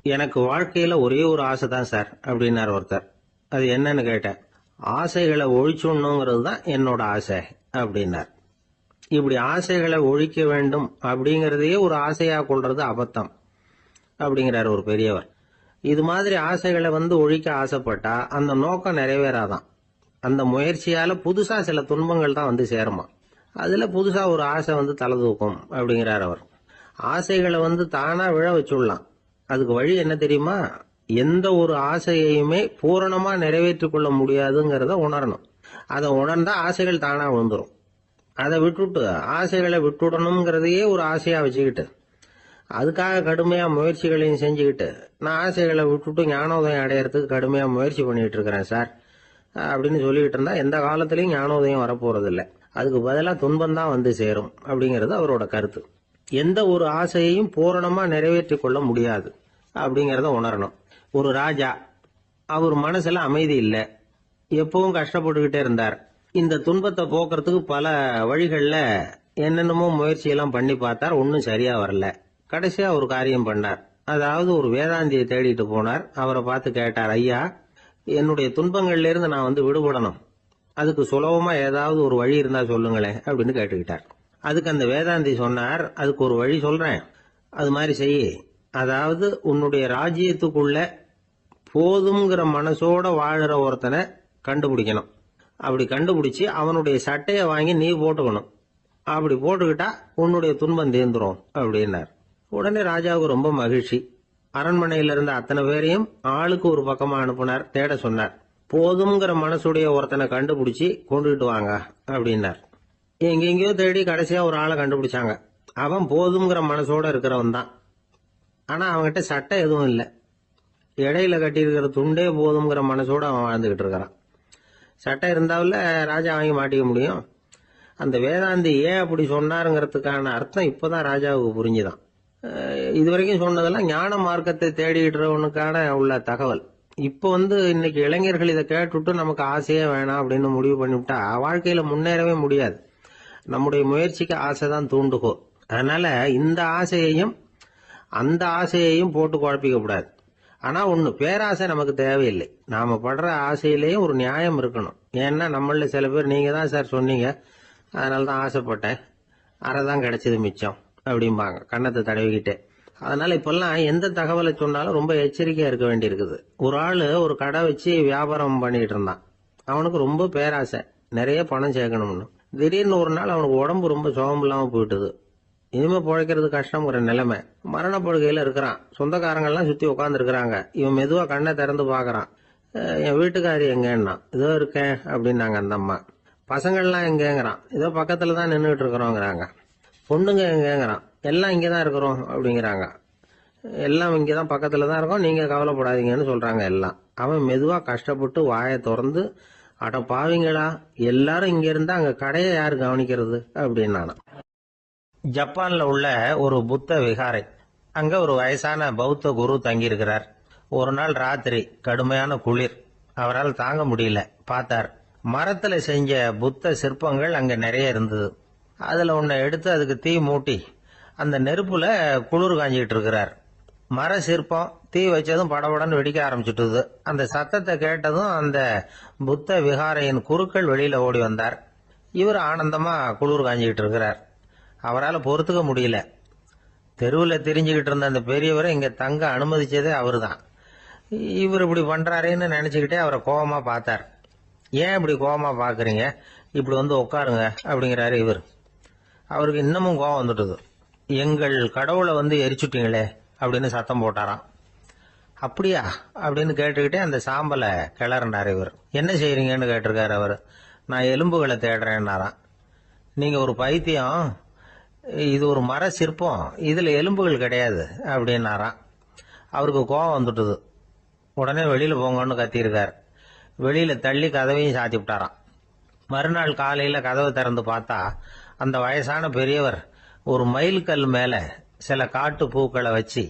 எனக்கு வாழ்க்கையில ஒரே ஒரு ஆசை தான் சார் அப்படின்னார் ஒருத்தர். அது என்னன்னு கேட்டேன். ஆசைகளை ஒழிச்சுடணுங்கிறது தான் என்னோட ஆசை அப்படின்னார். இப்படி ஆசைகளை ஒழிக்க வேண்டும் அப்படிங்கறதையே ஒரு ஆசையா கொள்றது அபத்தம் அப்படிங்கிறார் ஒரு பெரியவர். இது மாதிரி ஆசைகளை ஒழிக்க ஆசைப்பட்டா அந்த நோக்கம் நிறைவேறாதான். அந்த முயற்சியால புதுசா சில துன்பங்கள் தான் சேருமா. அதுல புதுசா ஒரு ஆசை தலை தூக்கும் அப்படிங்கிறார் அவர். ஆசைகளை தானா விழ வச்சுடலாம். அதுக்கு வழி என்ன தெரியுமா? எந்த ஒரு ஆசையையுமே பூரணமா நிறைவேற்றிக் கொள்ள முடியாதுங்கிறத உணரணும். அதை உணர்ந்தா ஆசைகள் தானா விழுந்துரும். அதை விட்டுட்டு ஆசைகளை விட்டுடணுங்கிறதையே ஒரு ஆசையா வச்சுக்கிட்டு அதுக்காக கடுமையா முயற்சிகளையும் செஞ்சுக்கிட்டு நான் ஆசைகளை விட்டுட்டு ஞானோதயம் அடையறதுக்கு கடுமையா முயற்சி பண்ணிட்டு இருக்கிறேன் சார் அப்படின்னு சொல்லிக்கிட்டு இருந்தா எந்த காலத்திலயும் ஞானோதயம் வரப்போறது இல்லை. அதுக்கு பதிலா துன்பம் தான் சேரும் அப்படிங்கிறது அவரோட கருத்து. எந்த ஒரு ஆசையையும் பூரணமா நிறைவேற்றிக் கொள்ள முடியாது அப்படிங்கறத உணரணும். ஒரு ராஜா, அவர் மனசுல அமைதி இல்லை, எப்பவும் கஷ்டப்பட்டுக்கிட்டே இருந்தார். இந்த துன்பத்தை போக்குறதுக்கு பல வழிகள்ல என்னென்னமோ முயற்சியெல்லாம் பண்ணி பார்த்தார். ஒன்னும் சரியா வரல. கடைசியா ஒரு காரியம் பண்ணார். அதாவது ஒரு வேதாந்தியை தேடிட்டு போனார். அவரை பார்த்து கேட்டார், ஐயா, என்னுடைய துன்பங்கள்ல இருந்து நான் விடுபடணும், அதுக்கு சுலபமா ஏதாவது ஒரு வழி இருந்தா சொல்லுங்களேன் அப்படின்னு கேட்டுக்கிட்டார். அதுக்கு அந்த வேதாந்தி சொன்னார், அதுக்கு ஒரு வழி சொல்றேன், அது மாதிரி செய்ய. அதாவது உன்னுடைய ராஜ்யத்துக்குள்ள போதுங்கிற மனசோட வாழற ஒருத்தனை கண்டுபிடிக்கணும். அப்படி கண்டுபிடிச்சு அவனுடைய சட்டையை வாங்கி நீ போட்டுக்கணும். அப்படி போட்டுக்கிட்டா உன்னுடைய துன்பம் தீர்ந்துரும் அப்படின்னார். உடனே ராஜாவுக்கு ரொம்ப மகிழ்ச்சி. அரண்மனையில இருந்த அத்தனை பேரையும் ஆளுக்கு ஒரு பக்கமா அனுப்புனார், தேட சொன்னார். போதுங்கிற மனசுடைய ஒருத்தனை கண்டுபிடிச்சி கொண்டுகிட்டு வாங்க அப்படின்னார். எங்கெங்கயோ தேடி கடைசியா ஒரு ஆளை கண்டுபிடிச்சாங்க. அவன் போதுங்கிற மனசோட இருக்கிறவன் தான். ஆனா அவன்கிட்ட சட்டை எதுவும் இல்லை. இடையில கட்டி இருக்கிற துண்டே போதுங்கிற மனசோட அவன் வாழ்ந்துகிட்டு இருக்கிறான். சட்டை இருந்தாவில்ல ராஜா வாங்கி மாட்டிக்க முடியும். அந்த வேதாந்தி ஏன் அப்படி சொன்னாருங்கிறதுக்கான அர்த்தம் இப்பதான் ராஜாவுக்கு புரிஞ்சுதான். இதுவரைக்கும் சொன்னதெல்லாம் ஞான மார்க்கத்தை தேடிடுறவனுக்கான உள்ள தகவல். இப்ப இன்னைக்கு இளைஞர்கள் இதை கேட்டுட்டு நமக்கு ஆசையே வேணாம் அப்படின்னு முடிவு பண்ணிவிட்டா வாழ்க்கையில முன்னேறவே முடியாது. நம்முடைய முயற்சிக்கு ஆசைதான் தூண்டுகோ. அதனால இந்த ஆசையையும் அந்த ஆசையையும் போட்டு குழப்பிக்க கூடாது. ஆனா ஒண்ணு, பேராசை நமக்கு தேவையில்லை. நாம படுற ஆசையிலேயே ஒரு நியாயம் இருக்கணும். ஏன்னா நம்மள சில பேர், நீங்க தான் சார் சொன்னீங்க, அதனாலதான் ஆசைப்பட்டேன், அரைதான் கிடைச்சது மிச்சம் அப்படிம்பாங்க கன்னத்தை தடவிக்கிட்டே. அதனால இப்பெல்லாம் எந்த தகவலை சொன்னாலும் ரொம்ப எச்சரிக்கையா இருக்க வேண்டி இருக்குது. ஒரு ஆளு ஒரு கடை வச்சு வியாபாரம் பண்ணிட்டு இருந்தான். அவனுக்கு ரொம்ப பேராசை, நிறைய பணம் சேர்க்கணும்னு. திடீர்னு ஒரு நாள் அவனுக்கு உடம்பு ரொம்ப சுகம் இல்லாம போயிட்டுது. இனிமே பிழைக்கிறது கஷ்டங்கிற நிலைமை. மரணப்படுகையில இருக்கிறான். சொந்தக்காரங்கள்லாம் சுத்தி உட்கார்ந்து இருக்கிறாங்க. இவன் மெதுவா கண்ணை திறந்து பாக்குறான். என் வீட்டுக்காரி எங்கன்னா, இதோ இருக்கேன் அப்படின்னாங்க அந்த அம்மா. பசங்கள்லாம் எங்கேங்கிறான். இதோ பக்கத்துல தான் நின்றுட்டு இருக்கிறோங்கிறாங்க. பொண்ணுங்க எங்கேங்கிறான். எல்லாம் இங்கதான் இருக்கிறோம் அப்படிங்கிறாங்க. எல்லாம் இங்கதான் பக்கத்துல தான் இருக்கோம், நீங்க கவலைப்படாதீங்கன்னு சொல்றாங்க எல்லாம். அவன் மெதுவா கஷ்டப்பட்டு வாயை திறந்து, அட பாவிங்களா, எல்லாரும் இங்க இருந்தா அங்க கடையை யாரு கவனிக்கிறது அப்படின்னானா. ஜப்பான்ல உள்ள ஒரு புத்த விகாரை. அங்க ஒரு வயசான பௌத்த குரு தங்கியிருக்கிறார். ஒரு நாள் ராத்திரி கடுமையான குளிர். அவரால் தாங்க முடியல. பார்த்தார், மரத்துல செஞ்ச புத்த சிற்பங்கள் அங்க நிறைய இருந்தது. அதுல ஒன்ன எடுத்து அதுக்கு தீ மூட்டி அந்த நெருப்புல குளிர் காஞ்சிக்கிட்டு இருக்கிறார். மர சிற்பம் தீ வச்சதும் படபடன்னு வெடிக்க ஆரம்பிச்சுட்டுது. அந்த சத்தத்தை கேட்டதும் அந்த புத்த விகாரையின் குருக்கள் வெளியில ஓடி வந்தார். இவர் ஆனந்தமா குளிர் காஞ்சிக்கிட்டு இருக்கிறார். அவரால் பொறுத்துக்க முடியல. தெருவில் தெரிஞ்சுக்கிட்டு இருந்த அந்த பெரியவரை இங்க தங்க அனுமதிச்சதே அவரு தான். இவர் இப்படி பண்றாருன்னு நினைச்சுக்கிட்டே அவரை கோபமா பார்த்தார். ஏன் இப்படி கோபமா பாக்குறீங்க, இப்படி உட்காருங்க அப்படிங்கிறாரு இவர். அவருக்கு இன்னமும் கோபம் வந்துட்டுது. எங்கள் கடவுளை எரிச்சுட்டீங்களே அப்படின்னு சத்தம் போட்டாராம். அப்படியா அப்படின்னு கேட்டுக்கிட்டே அந்த சாம்பலை கிளறினார் இவர். என்ன செய்யறீங்கன்னு கேட்டிருக்காரு அவர். நான் எலும்புகளை தேடுறேன்னாராம். நீங்க ஒரு பைத்தியம், இது ஒரு மர சிற்பம், இதுல எலும்புகள் கிடையாது அப்படின்னாராம். அவருக்கு கோபம் வந்துட்டுது. உடனே வெளியில போங்கன்னு கத்தியிருக்காரு. வெளியில தள்ளி கதவையும் சாத்தி விட்டாராம். மறுநாள் காலையில கதவை திறந்து பார்த்தா அந்த வயசான பெரியவர் ஒரு மைல்கல் மேல சில காட்டு பூக்களை வச்சு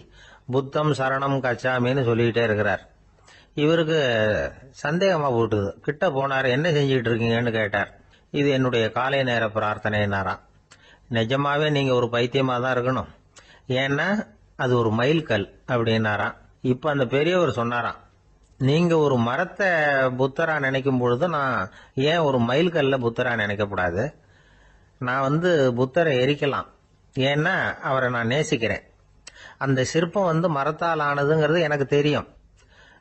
புத்தம் சரணம் கச்சாமின்னு சொல்லிக்கிட்டே இருக்கிறார். இவருக்கு சந்தேகமா போட்டுது. கிட்ட போனார். என்ன செஞ்சுட்டு இருக்கீங்கன்னு கேட்டார். இது என்னுடைய காலை நேர பிரார்த்தனைனாராம். நிஜமாவே நீங்க ஒரு பைத்தியமா தான் இருக்கணும், ஏன்னா அது ஒரு மைல்கல் அப்படின்னாராம். இப்ப அந்த பெரியவர் சொன்னாராம், நீங்க ஒரு மரத்தை புத்தரா நினைக்கும் பொழுது நான் ஏன் ஒரு மைல் கல்ல புத்தரா நினைக்கக்கூடாது? நான் புத்தரை எரிக்கலாம். ஏன்னா அவரை நான் நேசிக்கிறேன். அந்த சிற்பம் மரத்தால் ஆனதுங்கிறது எனக்கு தெரியும்.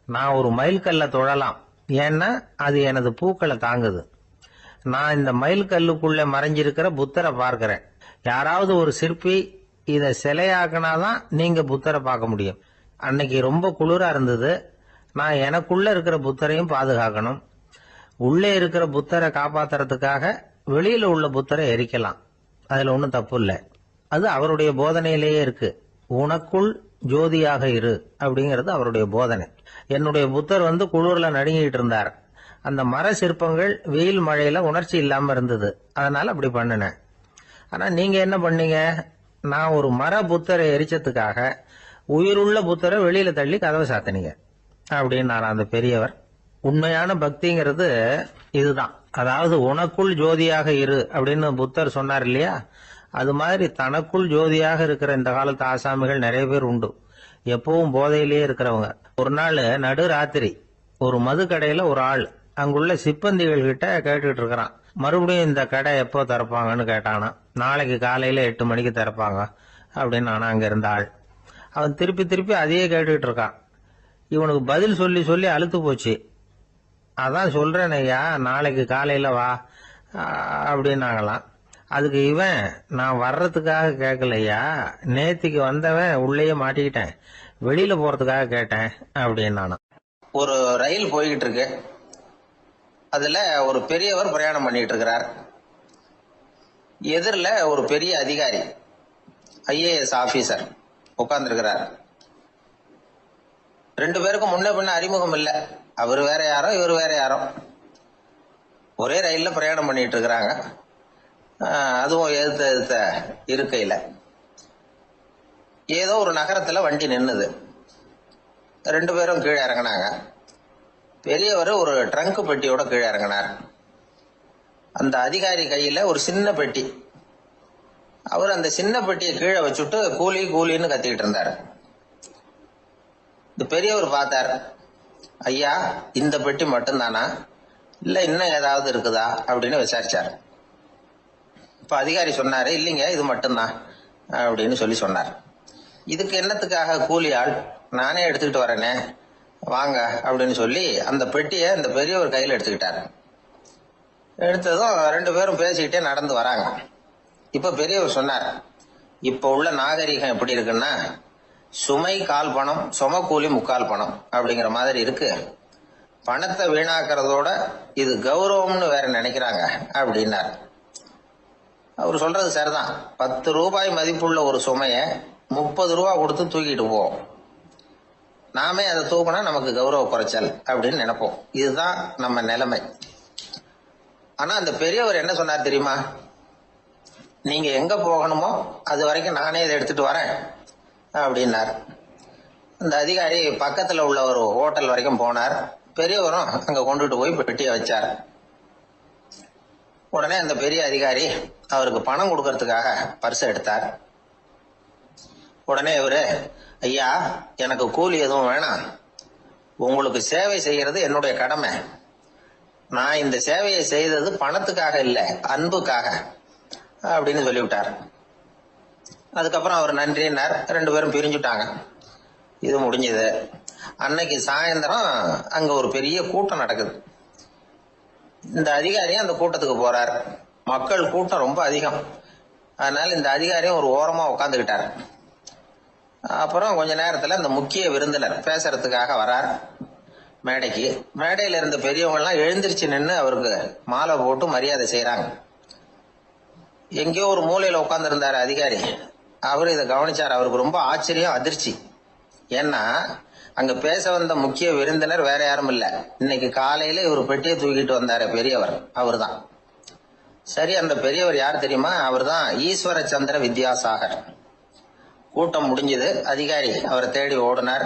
நான் ஒரு மைல் கல்ல தொழலாம். ஏன்னா அது எனது பூக்களை தாங்குது. நான் இந்த மைல் கல்லுக்குள்ள மறைஞ்சிருக்கிற புத்தரை பார்க்கிறேன். யாராவது ஒரு சிற்பி இத சிலையாக்குனாதான் நீங்க புத்தரை பார்க்க முடியும். அன்னைக்கு ரொம்ப குளிரா இருந்தது. நான் எனக்குள்ள இருக்கிற புத்தரையும் பாதுகாக்கணும். உள்ளே இருக்கிற புத்தரை காப்பாத்துறதுக்காக வெளியில உள்ள புத்தரை எரிக்கலாம். அதுல ஒன்றும் தப்பு இல்லை. அது அவருடைய போதனையிலேயே இருக்கு. உனக்குள் ஜோதியாக இரு அப்படிங்கிறது அவருடைய போதனை. என்னுடைய புத்தர் குளிர்ல நடுங்கிட்டு இருந்தார். அந்த மர சிற்பங்கள் வெயில் மழையில உணர்ச்சி இல்லாம இருந்தது. அதனால அப்படி பண்ணினேன். ஆனா நீங்க என்ன பண்ணீங்க? நான் ஒரு மர புத்தரை எரிச்சதுக்காக உயிருள்ள புத்தரை வெளியில தள்ளி கதவை சாத்தினீங்க அப்படின்னாரா அந்த பெரியவர். உண்மையான பக்திங்கிறது இதுதான். அதாவது உனக்குள் ஜோதியாக இரு அப்படின்னு புத்தர் சொன்னார் இல்லையா? அது மாதிரி தனக்குள் ஜோதியாக இருக்கிற இந்த காலத்து ஆசாமிகள் நிறைய பேர் உண்டு. எப்பவும் போதையிலேயே இருக்கிறவங்க. ஒரு நாள் நடு ராத்திரி ஒரு மது கடையில ஒரு ஆள் அங்குள்ள சிப்பந்திகள் கிட்ட கேட்டுட்டு இருக்கிறான். மறுபடியும் இந்த கடை எப்போ திறப்பாங்கன்னு கேட்டானா. நாளைக்கு காலையில 8 மணிக்கு திறப்பாங்க அப்படின்னு நானா அங்க இருந்த ஆள். அவன் திருப்பி திருப்பி அதையே கேட்டுட்டு இருக்கான். இவனுக்கு பதில் சொல்லி சொல்லி அழுத்து போச்சு. அதான் சொல்றேன் ஐயா, நாளைக்கு காலையில வா அப்படின்னாங்களாம். அதுக்கு இவன், நான் வர்றதுக்காக கேட்கலையா, நேத்திக்கு வந்தவன் உள்ளேயே மாட்டிக்கிட்டேன், வெளியில போறதுக்காக கேட்டேன் அப்படின்னானா. ஒரு ரயில் போய்கிட்டு இருக்கு. அதுல ஒரு பெரியவர் பிரயாணம் பண்ணிட்டு இருக்கிறார். எதிரில் ஒரு பெரிய அதிகாரி, IAS ஆபீசர் உட்கார்ந்து இருக்கிறார். 2 பேருக்கும் முன்ன பின்ன அறிமுகம் இல்லை. அவர் வேற யாரோ, இவர் வேற யாரோ. ஒரே ரயில்ல பிரயாணம் பண்ணிட்டு இருக்கிறாங்க. அதுவும் எதிர்த்த இருக்கையில ஏதோ ஒரு நகரத்துல வண்டி நின்னுது. 2 பேரும் கீழே இறங்கினாங்க. பெரியவர் ஒரு ட்ரங்க் பெட்டியோட கீழே இறங்கினார். அந்த அதிகாரி கையில ஒரு சின்ன பெட்டி. அவர் அந்த சின்ன பெட்டியை கீழே வச்சுட்டு கூலி கூலின்னு கத்திக்கிட்டு இருந்தார். இந்த பெரியவர் பார்த்தார். ஐயா, இந்த பெட்டி மட்டும்தானா, இல்ல இன்னும் ஏதாவது இருக்குதா அப்படின்னு விசாரிச்சார். இப்ப அதிகாரி சொன்னாரு, இல்லைங்க இது மட்டும்தான் அப்படின்னு சொன்னார். இதுக்கு என்னத்துக்காக கூலி ஆள், நானே எடுத்துக்கிட்டு வரேனே வாங்க அப்படின்னு சொல்லி அந்த பெட்டியை இந்த பெரியவர் கையில் எடுத்துக்கிட்டாரு. எடுத்ததும் 2 பேரும் பேசிக்கிட்டே நடந்து வராங்க. இப்ப பெரியவர் சொன்னார், இப்ப உள்ள நாகரிகம் எப்படி இருக்குன்னா, சுமை கால் பணம், சும கூலி முக்கால் பணம் அப்படிங்கிற மாதிரி இருக்கு. பணத்தை வீணாக்கிறதோட இது கௌரவம்னு வேற நினைக்கிறாங்க அப்படின்னார். அவர் சொல்றது சரிதான். 10 ரூபாய் மதிப்புள்ள ஒரு சுமைய 30 ரூபா கொடுத்து தூக்கிட்டு போவோம். நாமே அதை தூக்கினா நமக்கு கௌரவ குறைச்சல் அப்படின்னு நினைப்போம். இதுதான் நம்ம நிலைமை. ஆனா அந்த பெரியவர் என்ன சொன்னார் தெரியுமா? நீங்க எங்க போகணுமோ அது வரைக்கும் நானே இதை எடுத்துட்டு வரேன் அப்படின்னார். அந்த அதிகாரி பக்கத்துல உள்ள ஒரு ஹோட்டல் வரைக்கும் போனார். பெரியவரும் அங்க கொண்டுட்டு போய் பெட்டியை வச்சார். உடனே அந்த பெரிய அதிகாரி அவருக்கு பணம் கொடுக்கறதுக்காக பர்ஸ் எடுத்தார். உடனே இவரு, ஐயா எனக்கு கூலி எதுவும் வேணாம், உங்களுக்கு சேவை செய்யறது என்னுடைய கடமை. நான் இந்த சேவையை செய்தது பணத்துக்காக இல்ல, அன்புக்காக அப்படின்னு சொல்லிவிட்டார். அதுக்கப்புறம் அவர் நன்றினார். 2 பேரும் பிரிஞ்சுட்டாங்க. இது முடிஞ்சது. அன்னைக்கு சாயந்தரம் அங்க ஒரு பெரிய கூட்டம் நடக்குது. இந்த அதிகாரியும் அந்த கூட்டத்துக்கு போறார். மக்கள் கூட்டம் ரொம்ப அதிகம். அதனால இந்த அதிகாரியும் ஒரு ஓரமா உட்காந்துக்கிட்டார். அப்புறம் கொஞ்ச நேரத்துல இந்த முக்கிய விருந்தினர் பேசுறதுக்காக வரார் மேடைக்கு. மேடையில இருந்த பெரியவங்க எல்லாம் எழுந்திருச்சு நின்று அவருக்கு மாலை போட்டு மரியாதை செய்யறாங்க. எங்கேயோ ஒரு மூலையில உட்கார்ந்து இருந்தாரு அதிகாரி. அவரு இதை கவனிச்சார். அவருக்கு ரொம்ப ஆச்சரியம், அதிர்ச்சி. ஏன்னா அங்க பேச வந்த முக்கிய விருந்தினர் வேற யாரும் இல்ல, இன்னைக்கு காலையில இவர் பெட்டியை தூக்கிட்டு வந்தாரு பெரியவர், அவர் தான். சரி, அந்த பெரியவர் யார் தெரியுமா? அவர் தான் ஈஸ்வர சந்திர வித்யாசாகர். கூட்டம் முடிஞ்சது. அதிகாரி அவரை தேடி ஓடினார்.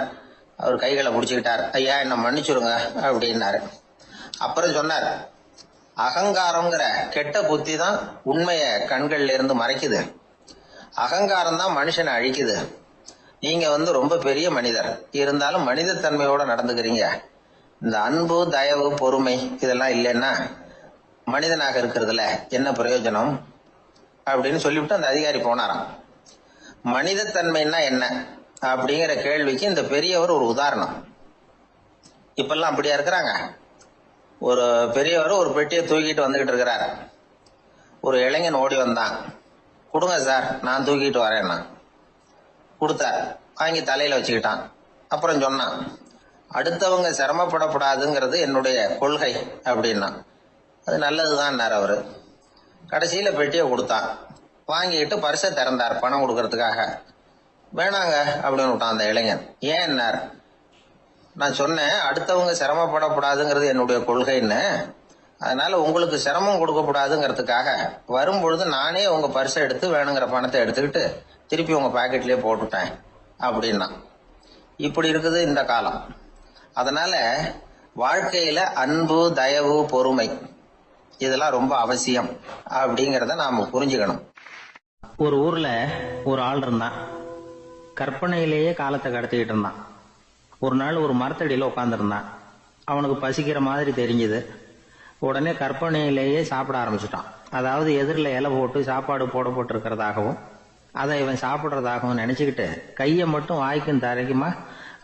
அவர் கைகளை பிடிச்சுக்கிட்டார். ஐயா என்ன மன்னிச்சுடுங்க அப்படின்னாரு. அப்புறம் சொன்னார், அகங்காரம்ங்கிற கெட்ட புத்தி தான் உண்மைய கண்கள்ல இருந்து மறைக்குது. அகங்காரம் தான் மனுஷனை அழிக்குது. நீங்க ரொம்ப பெரிய மனிதர், இருந்தாலும் மனித தன்மையோட நடந்துக்கிறீங்க. இந்த அன்பு, தயவு, பொறுமை இதெல்லாம் இல்லைன்னா மனிதனாக இருக்கிறதுல என்ன பிரயோஜனம் அப்படின்னு சொல்லிவிட்டு அந்த அதிகாரி போனாராம். மனித தன்மைன்னா என்ன அப்படிங்கிற கேள்விக்கு இந்த பெரியவர் ஒரு உதாரணம். இப்பெல்லாம் அப்படியா இருக்கிறாங்க? ஒரு பெரியவர் ஒரு பெட்டியை தூக்கிட்டு வந்துகிட்டு இருக்கிறார். ஒரு இளைஞன் ஓடி வந்தான். கொடுங்க சார், நான் தூக்கிட்டு வரேன்னா. கொடுத்தார். வாங்கி தலையில வச்சுக்கிட்டான். அப்புறம் சொன்னான், அடுத்தவங்க சிரமப்படக்கூடாதுங்கிறது என்னுடைய கொள்கை அப்படின்னா. அது நல்லதுதான் அவரு. கடைசியில பெட்டியை கொடுத்தான். வாங்கிட்டு பரிசை திறந்தார் பணம் கொடுக்கறதுக்காக. வேணாங்க அப்படின்னு விட்டான் அந்த இளைஞன். ஏன்? நான் சொன்னேன் அடுத்தவங்க சிரமப்படக்கூடாதுங்கிறது என்னுடைய கொள்கைன்னு. அதனால உங்களுக்கு சிரமம் கொடுக்கக்கூடாதுங்கிறதுக்காக வரும்பொழுது நானே உங்க பரிசை எடுத்து வேணுங்கிற பணத்தை எடுத்துக்கிட்டு திருப்பி உங்க பாக்கெட்லயே போட்டுட்டேன் அப்படின்னா. இப்படி இருக்குது இந்த காலம். அதனால வாழ்க்கையில அன்பு, தயவு, பொறுமை இதெல்லாம் ரொம்ப அவசியம் அப்படிங்கறத நாம புரிஞ்சுக்கணும். ஒரு ஊர்ல ஒரு ஆள் இருந்தான். கற்பனையிலேயே காலத்தை கடத்திக்கிட்டு இருந்தான். ஒரு நாள் ஒரு மரத்தடியில உட்காந்துருந்தான். அவனுக்கு பசிக்கிற மாதிரி தெரிஞ்சது. உடனே கற்பனையிலேயே சாப்பிட ஆரம்பிச்சுட்டான். அதாவது எதிரில் இலை போட்டு சாப்பாடு போடப்பட்டிருக்கிறதாகவும் அதை இவன் சாப்பிட்றதாகவும் நினைச்சுக்கிட்டு கையை மட்டும் வாய்க்கும் தரைக்குமா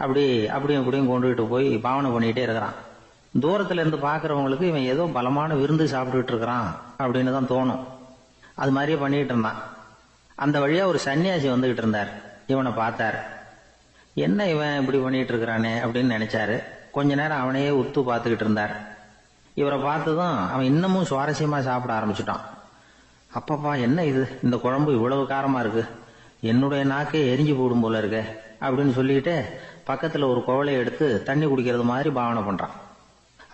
அப்படியும் இப்படியும் கொண்டுகிட்டு போய் பாவனை பண்ணிக்கிட்டே இருக்கிறான். தூரத்துல இருந்து பாக்குறவங்களுக்கு இவன் ஏதோ பலமான விருந்து சாப்பிட்டுட்டு இருக்கிறான் அப்படின்னு தான் தோணும். அது மாதிரியே பண்ணிக்கிட்டு இருந்தான். அந்த வழியா ஒரு சன்னியாசி வந்துகிட்டு இருந்தார். இவனை பார்த்தார். என்ன இவன் இப்படி பண்ணிட்டு இருக்கிறானே அப்படின்னு நினைச்சாரு. கொஞ்ச நேரம் அவனையே உத்து பார்த்துக்கிட்டு இருந்தார். இவரை பார்த்ததும் அவன் இன்னமும் சுவாரஸ்யமா சாப்பிட ஆரம்பிச்சுட்டான். அப்பப்பா, என்ன இது, இந்த குழம்பு இவ்வளவு காரமா இருக்கு, என்னுடைய நாக்கே எரிஞ்சு போடும் போல இருக்கு அப்படின்னு சொல்லிக்கிட்டு பக்கத்துல ஒரு குவளையை எடுத்து தண்ணி குடிக்கிறது மாதிரி பாவனை பண்றான்.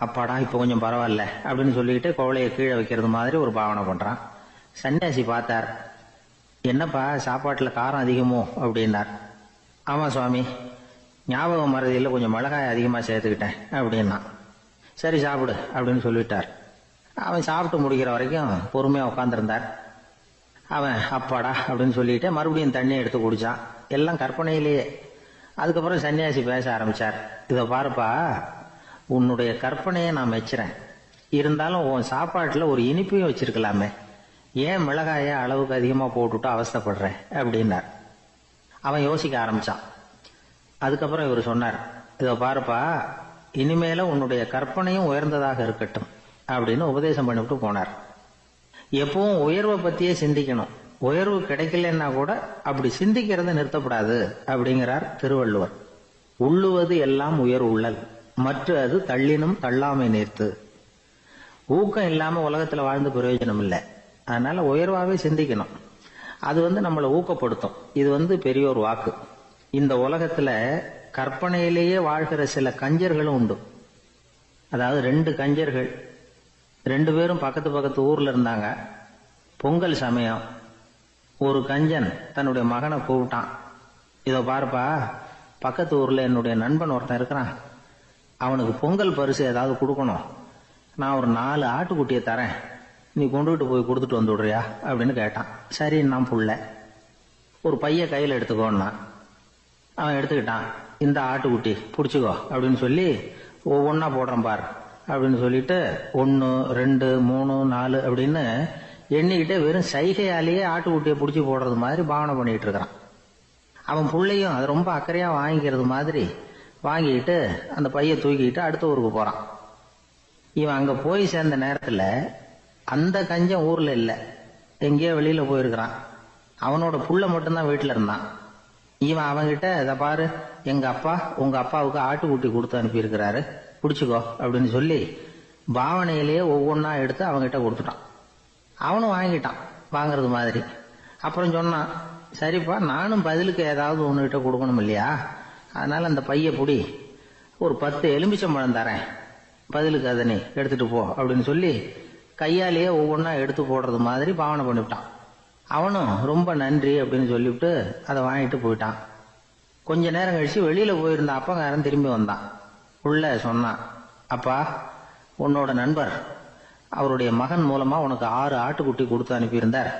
அப்பாடா, இப்ப கொஞ்சம் பரவாயில்ல அப்படின்னு சொல்லிக்கிட்டு குவளையை கீழே வைக்கிறது மாதிரி ஒரு பாவனை பண்றான். சன்னியாசி பார்த்தார். என்னப்பா, சாப்பாட்டுல காரம் அதிகமோ அப்படின்னார். ஆமா சுவாமி, ஞாபகம் மறதியில் கொஞ்சம் மிளகாய் அதிகமா சேர்த்துக்கிட்டேன் அப்படின்னா. சரி சாப்பிடு அப்படின்னு சொல்லிட்டார். அவன் சாப்பிட்டு முடிக்கிற வரைக்கும் பொறுமையா உட்காந்துருந்தார். அவன் அப்பாடா அப்படின்னு சொல்லிட்டு மறுபடியும் தண்ணி எடுத்து குடிச்சான். எல்லாம் கற்பனையிலேயே. அதுக்கப்புறம் சன்னியாசி பேச ஆரம்பிச்சார். இதை பாருப்பா, உன்னுடைய கற்பனையை நான் மெச்சுறேன். இருந்தாலும் உன் சாப்பாட்டுல ஒரு இனிப்பையும் வச்சிருக்கலாமே, ஏன் மிளகாய அளவுக்கு அதிகமா போட்டுட்டு அவஸ்தைப்படுறேன் அப்படின்னார். அவன் யோசிக்க ஆரம்பிச்சான். அதுக்கப்புறம் இவர் சொன்னார், இதை பாருப்பா, இனிமேல உன்னுடைய கற்பனையும் உயர்ந்ததாக இருக்கட்டும் அப்படின்னு உபதேசம் பண்ணிவிட்டு போனார். எப்பவும் உயர்வை பத்தியே சிந்திக்கணும். உயர்வு கிடைக்கலன்னா கூட அப்படி சிந்திக்கிறத நிறுத்தப்படாது அப்படிங்கிறார் திருவள்ளுவர். உள்ளுவது எல்லாம் உயர் உள்ளல், மற்ற அது தள்ளினும் தள்ளாமை நேர்த்து. ஊக்கம் இல்லாம உலகத்துல வாழ்ந்து பிரயோஜனம் இல்லை. அதனால உயர்வாவே சிந்திக்கணும். அது நம்மளை ஊக்கப்படுத்தும். இது பெரியோர் வாக்கு. இந்த உலகத்துல கற்பனையிலேயே வாழ்கிற சில கஞ்சர்களும் உண்டு. அதாவது 2 கஞ்சர்கள், 2 பேரும் பக்கத்து பக்கத்து ஊர்ல இருந்தாங்க. பொங்கல் சமயம். ஒரு கஞ்சன் தன்னுடைய மகனை கூப்பிட்டான். இதோ பாருப்பா, பக்கத்து ஊர்ல என்னுடைய நண்பன் ஒருத்தன் இருக்கிறான். அவனுக்கு பொங்கல் பரிசு ஏதாவது கொடுக்கணும். நான் ஒரு 4 ஆட்டுக்குட்டியை தரேன், நீ கொண்டுகிட்டு போய் கொடுத்துட்டு வந்து விடுறியா அப்படின்னு கேட்டான். சரி, நான் புள்ள ஒரு பைய கையில் எடுத்துக்கோன்னா. அவன் எடுத்துக்கிட்டான். இந்த ஆட்டுக்குட்டி பிடிச்சிக்கோ அப்படின்னு சொல்லி ஒவ்வொன்னா போடுறேன் பார் அப்படின்னு சொல்லிட்டு 1, 2, 3, 4 அப்படின்னு எண்ணிக்கிட்டே வெறும் சைகையாலேயே ஆட்டுக்குட்டியை பிடிச்சி போடுறது மாதிரி பாவனை பண்ணிட்டு இருக்கிறான். அவன் பிள்ளையும் அது ரொம்ப அக்கறையா வாங்கிக்கிறது மாதிரி வாங்கிக்கிட்டு அந்த பைய தூக்கிட்டு அடுத்த ஊருக்கு போறான். இவன் அங்க போய் சேர்ந்த நேரத்துல அந்த கஞ்சன் ஊர்ல இல்ல, எங்கேயோ வெளியில போயிருக்கிறான். அவனோட புள்ள மட்டும்தான் வீட்டுல இருந்தான். இவன் அவன்கிட்ட, இதை பாரு, எங்க அப்பா உங்க அப்பாவுக்கு ஆட்டுக்குட்டி கொடுத்து அனுப்பியிருக்கிறாரு, பிடிச்சிக்கோ அப்படின்னு சொல்லி பாவனையிலேயே ஒவ்வொன்னா எடுத்து அவன்கிட்ட கொடுத்துட்டான். அவனும் வாங்கிட்டான் வாங்குறது மாதிரி. அப்புறம் சொன்னான், சரிப்பா, நானும் பதிலுக்கு ஏதாவது ஒன்னுகிட்ட கொடுக்கணும் இல்லையா, அதனால அந்த பைய புடி, ஒரு 10 எலுமிச்சம்பழம் தரேன், பதிலுக்கு அதை நீ எடுத்துட்டு போ அப்படின்னு சொல்லி கையாலேயே ஒவ்வொன்னா எடுத்து போடுறது மாதிரி பாவனை பண்ணிவிட்டான். அவனும் ரொம்ப நன்றி அப்படின்னு சொல்லிவிட்டு அதை வாங்கிட்டு போயிட்டான். கொஞ்ச நேரம் கழிச்சு வெளியில போயிருந்த அப்பங்காரன் திரும்பி வந்தான். உள்ள சொன்னான், அப்பா, உன்னோட நண்பர் அவருடைய மகன் மூலமா உனக்கு 6 ஆட்டுக்குட்டி கொடுத்து அனுப்பியிருந்தார்.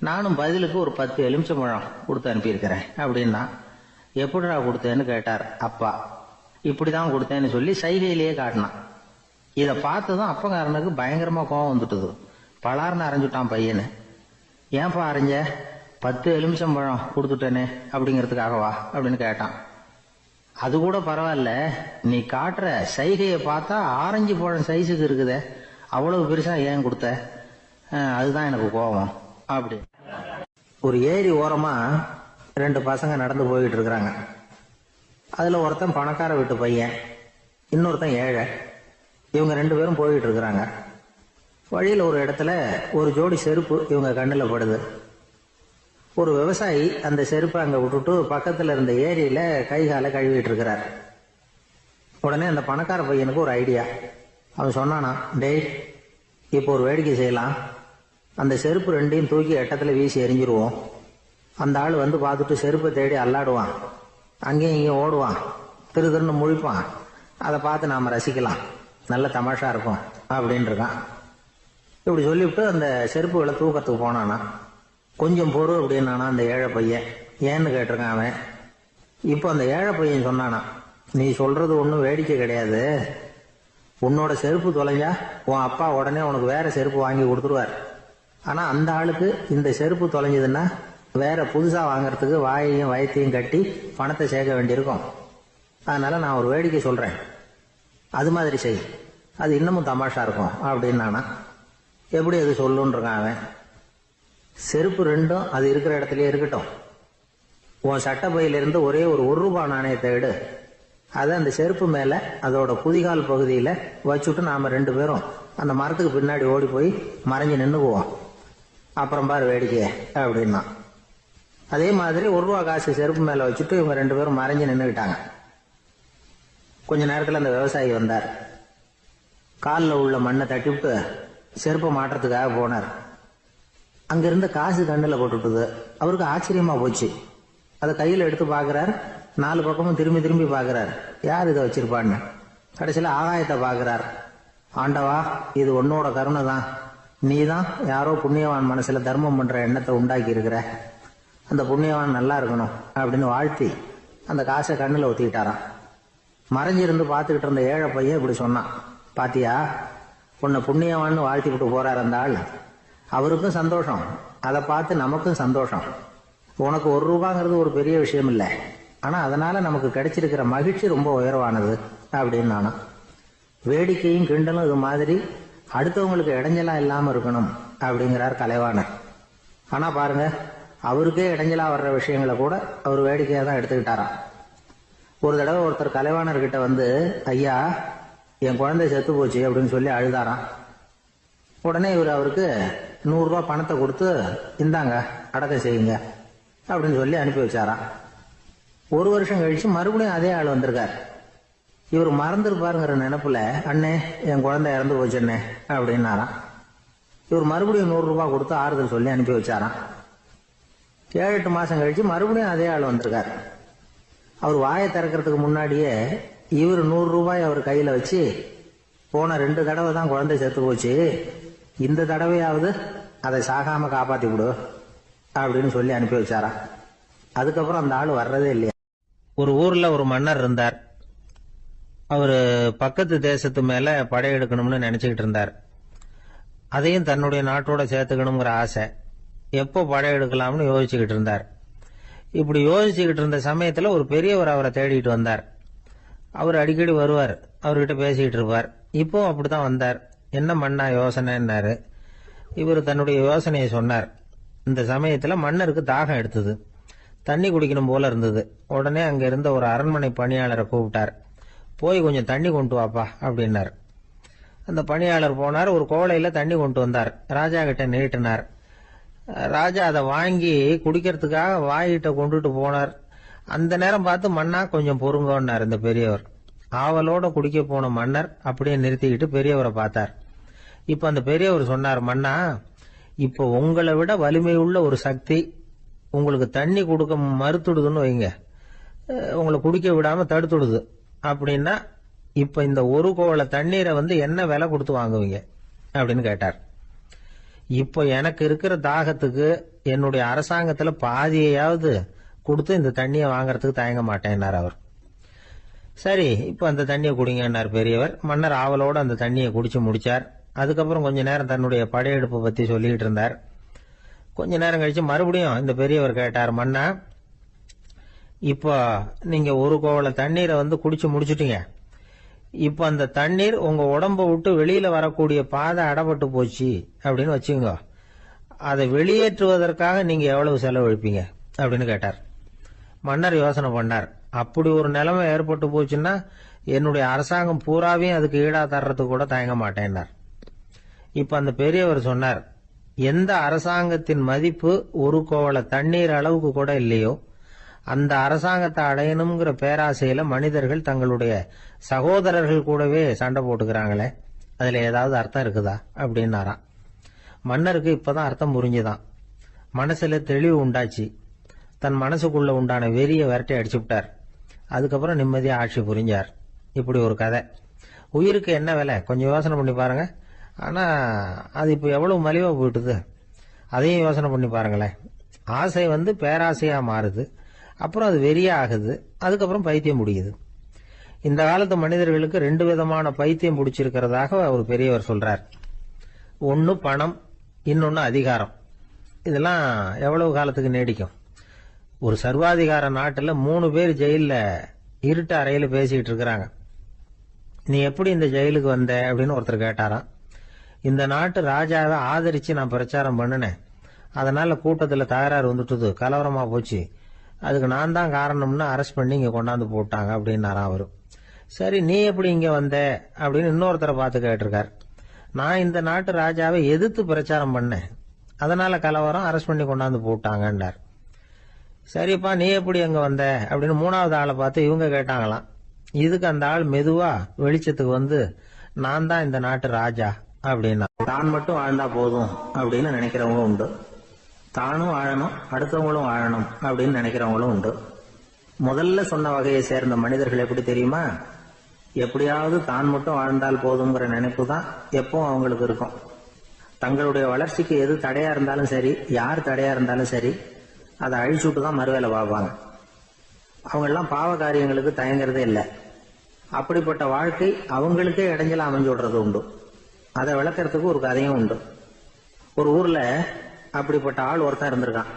நானும் பதிலுக்கு ஒரு 10 எலுமிச்சம்பழம் கொடுத்து அனுப்பியிருக்கிறேன் அப்படின்னா. எப்படிடா கொடுத்தேன்னு கேட்டார் அப்பா. இப்படிதான் கொடுத்தேன்னு சொல்லி சைகையிலேயே காட்டினான். இதை பார்த்ததும் அப்பங்காரனுக்கு பயங்கரமா கோவம் வந்துட்டுது. பலார்னு அரைஞ்சுட்டான் பையனு. ஏன்பா அரைஞ்ச? 10 எலுமிச்சம்பழம் கொடுத்துட்டேனே அப்படிங்கிறதுக்காகவா அப்படின்னு கேட்டான். அது கூட பரவாயில்ல, நீ காட்டுற சைகையை பார்த்தா ஆரஞ்சு பழம் சைஸுக்கு இருக்குதே, அவ்வளவு பெருசா ஏன் கொடுத்த? அதுதான் எனக்கு கோபம் அப்படி. ஒரு ஏரி ஓரமா 2 பசங்க நடந்து போயிட்டு இருக்கிறாங்க. அதுல ஒருத்தன் பணக்கார வீட்டு பையன், இன்னொருத்தன் ஏழை. இவங்க 2 பேரும் போயிட்டு இருக்கிறாங்க. வழியில ஒரு இடத்துல ஒரு ஜோடி செருப்பு இவங்க கண்ணுல படுது. ஒரு விவசாயி அந்த செருப்பை அங்க விட்டுட்டு பக்கத்துல இருந்த ஏரியில கை காலை கழுவிட்டு இருக்கிறார். உடனே அந்த பணக்கார பையனுக்கு ஒரு ஐடியா. அவன் சொன்னானா, டேய், இப்போ ஒரு வேடிக்கை செய்யலாம். அந்த செருப்பு 2ஐயும் தூக்கி எட்டத்துல வீசி எரிஞ்சிருவோம். அந்த ஆள் வந்து பார்த்துட்டு செருப்பை தேடி அல்லாடுவான், அங்கேயும் இங்கேயும் ஓடுவான், திரு திருன்னு முழிப்பான். அதை பார்த்து நாம ரசிக்கலாம், நல்ல தமாஷா இருக்கும் அப்படின்னு இருக்கான். இப்படி சொல்லிவிட்டு அந்த செருப்புகளை தூக்கத்துக்கு போனானா. கொஞ்சம் பொறு அப்படின்னானா அந்த ஏழை பையன். ஏன்னு கேட்டிருக்கான் அவன். இப்போ அந்த ஏழை பையன் சொன்னானா, நீ சொல்றது ஒன்றும் வேடிக்கை கிடையாது. உன்னோட செருப்பு தொலைஞ்சா உன் அப்பா உடனே உனக்கு வேற செருப்பு வாங்கி கொடுத்துருவார். ஆனா அந்த ஆளுக்கு இந்த செருப்பு தொலைஞ்சதுன்னா வேற புதுசா வாங்கறதுக்கு வாயையும் வயத்தையும் கட்டி பணத்தை சேர்க்க வேண்டியிருக்கும். அதனால நான் ஒரு வேடிக்கை சொல்றேன், அது மாதிரி செய், அது இன்னமும் தமாஷா இருக்கும் அப்படின்னு நானா. எப்படி அது சொல்லுன்னு இருக்கான் அவன். செருப்பு 2ம் அது இருக்கிற இடத்துலயே இருக்கட்டும். உன் சட்டை பையிலிருந்து ஒரே ஒரு ரூபாய் நாணயத்தை எடு. அதை அந்த செருப்பு மேல அதோட குதிகால் பகுதியில வச்சுட்டு நாம 2 பேரும் அந்த மரத்துக்கு பின்னாடி ஓடி போய் மறைஞ்சு நின்னுக்குவோம். அப்புறம் பாரு வேடிக்கை அப்படின்னா. அதே மாதிரி 1 ரூபாய் காசு செருப்பு மேல வச்சுட்டு இவங்க 2 பேரும் மறைஞ்சு நின்னுக்கிட்டாங்க. கொஞ்ச நேரத்துல அந்த விவசாயி வந்தார். காலில் உள்ள மண்ணை தட்டிவிட்டு செருப்பை மாட்டுறதுக்காக போனார். அங்கிருந்த காசு கண்ணுல போட்டுட்டுது. அவருக்கு ஆச்சரியமா போச்சு. அதை கையில எடுத்து பாக்குறார். 4 பக்கமும் திரும்பி திரும்பி பாக்குறார், யார் இதை வச்சிருப்பான்னு. கடைசியில ஆகாயத்தை பாக்குறார். ஆண்டவா, இது உன்னோட கருணை தான். நீ தான் யாரோ புண்ணியவான் மனசுல தர்மம் பண்ற எண்ணத்தை உண்டாக்கி இருக்கிற. அந்த புண்ணியவான் நல்லா இருக்கணும் அப்படின்னு வாழ்த்தி அந்த காசை கண்ணுல ஒத்திக்கிட்டாராம். மறைஞ்சிருந்து பார்த்துக்கிட்டு இருந்த ஏழை பையன் இப்படி சொன்னான், பாத்தியா, உன்னை புண்ணியவான்னு வாழ்த்தி விட்டு போறார் அந்த ஆள். அவருக்கும் சந்தோஷம், அதை பார்த்து நமக்கும் சந்தோஷம். உனக்கு 1 ரூபாங்கிறது ஒரு பெரிய விஷயம் இல்லை, ஆனா அதனால நமக்கு கிடைச்சிருக்கிற மகிழ்ச்சி ரொம்ப உயர்வானது அப்படின்னு நானும். வேடிக்கையும் கிண்டலும் இது மாதிரி அடுத்தவங்களுக்கு இடைஞ்சலா இல்லாம இருக்கணும் அப்படிங்கிறார் கலைவாணர். ஆனா பாருங்க, அவருக்கே இடைஞ்சலா வர்ற விஷயங்களை கூட அவர் வேடிக்கையா தான் எடுத்துக்கிட்டாராம். ஒரு தடவை ஒருத்தர் கலைவாணர்கிட்ட வந்து, ஐயா, என் குழந்தை செத்து போச்சு அப்படின்னு சொல்லி அழுதாராம். உடனே இவர் அவருக்கு 100 ரூபாய் பணத்தை கொடுத்து, இந்தாங்க அடக்கம் செய்யுங்க அப்படின்னு சொல்லி அனுப்பி வச்சாராம். 1 வருஷம் கழிச்சு மறுபடியும் அதே ஆள் வந்திருக்கார். இவர் மறந்துருப்பாருங்கிற நினைப்புல, அண்ணே என் குழந்தை இறந்து போச்சுண்ணே அப்படின்னாராம். இவர் மறுபடியும் 100 ரூபாய் கொடுத்து ஆறுதல் சொல்லி அனுப்பி வச்சாராம். 7-8 மாசம் கழிச்சு மறுபடியும் அதே ஆள் வந்திருக்காரு. அவர் வாயை திறக்கிறதுக்கு முன்னாடியே இவர் 100 ரூபாய் அவர் கையில வச்சு, போன 2 தடவை தான் குழந்தை செத்து போச்சு, இந்த தடவையாவது அதை சாகாம காப்பாத்தி விடு அப்படின்னு சொல்லி அனுப்பி வச்சாராம். அதுக்கப்புறம் அந்த ஆள் வர்றதே இல்லையா. ஒரு ஊர்ல ஒரு மன்னர் இருந்தார். அவரு பக்கத்து தேசத்து மேல படையெடுக்கணும்னு நினைச்சுக்கிட்டு இருந்தார். அதையும் தன்னுடைய நாட்டோட சேர்த்துக்கணுங்கிற ஆசை. எப்போ படையெடுக்கலாம்னு யோசிச்சுக்கிட்டு இருந்தார். இப்படி யோசிச்சுக்கிட்டு இருந்த சமயத்துல ஒரு பெரியவர் அவரை தேடிட்டு வந்தார். அவர் அடிக்கடி வருவார், அவர்கிட்ட பேசிக்கிட்டு இருப்பார். இப்போ அப்படித்தான் வந்தார். என்ன மன்னா யோசனைன்னாரு. இவர் தன்னுடைய யோசனையை சொன்னார். இந்த சமயத்துல மன்னருக்கு தாகம் எடுத்தது, தண்ணி குடிக்கணும் போல இருந்தது. உடனே அங்க இருந்த ஒரு அரண்மனை பணியாளரை கூப்பிட்டார். போய் கொஞ்சம் தண்ணி கொண்டு வாப்பா அப்படின்னார். அந்த பணியாளர் போனார். ஒரு கோலையில தண்ணி கொண்டு வந்தார். ராஜா கிட்ட நீட்டினார். ராஜா அதை வாங்கி குடிக்கிறதுக்காக வாயிட்ட கொண்டுட்டு போனார். அந்த நேரம் பார்த்து, மன்னா கொஞ்சம் பொறுங்கன்னார் இந்த பெரியவர். ஆவலோட குடிக்க போன மன்னர் அப்படியே நிறுத்திக்கிட்டு பெரியவரை பார்த்தார். இப்ப அந்த பெரியவர் சொன்னார், மன்னா, இப்போ உங்களை விட வலிமை உள்ள ஒரு சக்தி உங்களுக்கு தண்ணி கொடுக்க மறுத்துடுதுன்னு வைங்க, உங்களை குடிக்க விடாம தடுத்துடுது அப்படின்னா, இப்ப இந்த 1 கோவள தண்ணீரை என்ன விலை கொடுத்து வாங்குவீங்க அப்படின்னு கேட்டார். இப்போ எனக்கு இருக்கிற தாகத்துக்கு என்னுடைய அரசாங்கத்துல பாதியையாவது கொடுத்து இந்த தண்ணியை வாங்கறதுக்கு தயங்க மாட்டேன்னார் அவர். சரி, இப்ப அந்த தண்ணியை குடிங்கன்னார் பெரியவர். மன்னர் ஆவலோடு அந்த தண்ணியை குடிச்சு முடிச்சார். அதுக்கப்புறம் கொஞ்ச நேரம் தன்னுடைய படையெடுப்பை பத்தி சொல்லிட்டு இருந்தார். கொஞ்ச நேரம் கழிச்சு மறுபடியும் இந்த பெரியவர் கேட்டார், மன்னா, இப்போ நீங்க ஒரு கோவள தண்ணீரை குடிச்சு முடிச்சுட்டீங்க. இப்ப அந்த தண்ணீர் உங்க உடம்ப விட்டு வெளியில வரக்கூடிய பாதை அடப்பட்டு போச்சு அப்படின்னு வச்சுங்க. அதை வெளியேற்றுவதற்காக நீங்க எவ்வளவு செலவழிப்பீங்க அப்படின்னு கேட்டார். மன்னர் யோசனை பண்ணார். அப்படி ஒரு நிலைமை ஏற்பட்டு போச்சுன்னா என்னுடைய அரசாங்கம் பூராவையும் அதுக்கு ஈடா தர்றதுக்கு கூட தயங்க மாட்டேன்னார். இப்ப அந்த பெரியவர் சொன்னார், எந்த அரசாங்கத்தின் மதிப்பு ஒரு கோவள தண்ணீர் அளவுக்கு கூட இல்லையோ அந்த அரசாங்கத்தை அடையணுங்கிற பேராசையில மனிதர்கள் தங்களுடைய சகோதரர்கள் கூடவே சண்டை போட்டுக்கிறாங்களே, அதுல ஏதாவது அர்த்தம் இருக்குதா அப்படின்னாராம். மன்னருக்கு இப்பதான் அர்த்தம் புரிஞ்சுதான். மனசுல தெளிவு உண்டாச்சு. தன் மனசுக்குள்ள உண்டான வெறிய விரட்டி அடிச்சு விட்டார். அதுக்கப்புறம் நிம்மதியா ஆட்சி புரிஞ்சார். இப்படி ஒரு கதை. உயிருக்கு என்ன விலை கொஞ்சம் யோசனை பண்ணி பாருங்க. ஆனா அது இப்ப எவ்வளவு மலிவா போயிட்டுது, அதையும் யோசனை பண்ணி பாருங்களேன். ஆசை பேராசையா மாறுது, அப்புறம் அது வெறியா ஆகுது, அதுக்கப்புறம் பைத்தியம் முடியுது. இந்த காலத்து மனிதர்களுக்கு 2 விதமான பைத்தியம் பிடிச்சிருக்கிறதாக ஒரு பெரியவர் சொல்றார். ஒன்னு பணம், இன்னொன்னு அதிகாரம். இதெல்லாம் எவ்வளவு காலத்துக்கு நீடிக்கும்? ஒரு சர்வாதிகார நாட்டுல 3 பேர் ஜெயில இருட்டு அறையில பேசிட்டு இருக்கிறாங்க. நீ எப்படி இந்த ஜெயிலுக்கு வந்த அப்படின்னு ஒருத்தர் கேட்டாராம். இந்த நாட்டு ராஜாவை ஆதரிச்சு நான் பிரச்சாரம் பண்ணினேன், அதனால கூட்டத்துல தகராறு வந்துட்டுது, கலவரமா போச்சு, அதுக்கு நான் தான் காரணம்னு அரெஸ்ட் பண்ணி இங்க கொண்டாந்து போட்டாங்க அப்படின்னாராம் அவரு. சரி, நீ எப்படி இங்க வந்த அப்படின்னு இன்னொருத்தரை பார்த்து கேட்டிருக்கார். நான் இந்த நாட்டு ராஜாவை எதிர்த்து பிரச்சாரம் பண்ணேன், அதனால கலவரம், அரெஸ்ட் பண்ணி கொண்டாந்து போட்டாங்கன்னார். சரிப்பா, நீ எப்படி அங்க வந்த அப்படின்னு 3வது ஆளை பார்த்து இவங்க கேட்டாங்களாம். இதுக்கு அந்த ஆள் மெதுவா வெளிச்சத்துக்கு நான் தான் இந்த நாட்டு ராஜா அப்படின்னா. தான் மட்டும் வாழ்ந்தா போதும் அப்படின்னு நினைக்கிறவங்க உண்டு. தானும் வாழணும், அடுத்தவங்களும் வாழணும் அப்படின்னு நினைக்கிறவங்களும் உண்டு. முதல்ல சொன்ன வகையை சேர்ந்த மனிதர்கள் எப்படி தெரியுமா? எப்படியாவது தான் மட்டும் வாழ்ந்தால் போதுங்கிற நினைப்பு தான் எப்பவும் அவங்களுக்கு இருக்கும். தங்களுடைய வளர்ச்சிக்கு எது தடையா இருந்தாலும் சரி, யார் தடையா இருந்தாலும் சரி, அதை அழிச்சுட்டு தான் மறுவேலை பார்ப்பாங்க. அவங்க எல்லாம் பாவ காரியங்களுக்கு தயங்குறதே இல்லை. அப்படிப்பட்ட வாழ்க்கை அவங்களுக்கே இடைஞ்சல அமைஞ்சு விடுறது உண்டு. அதை விளக்கறதுக்கு ஒரு கதையும் உண்டு. ஒரு ஊர்ல அப்படிப்பட்ட ஆள் ஒருத்தன் இருந்திருக்கான்.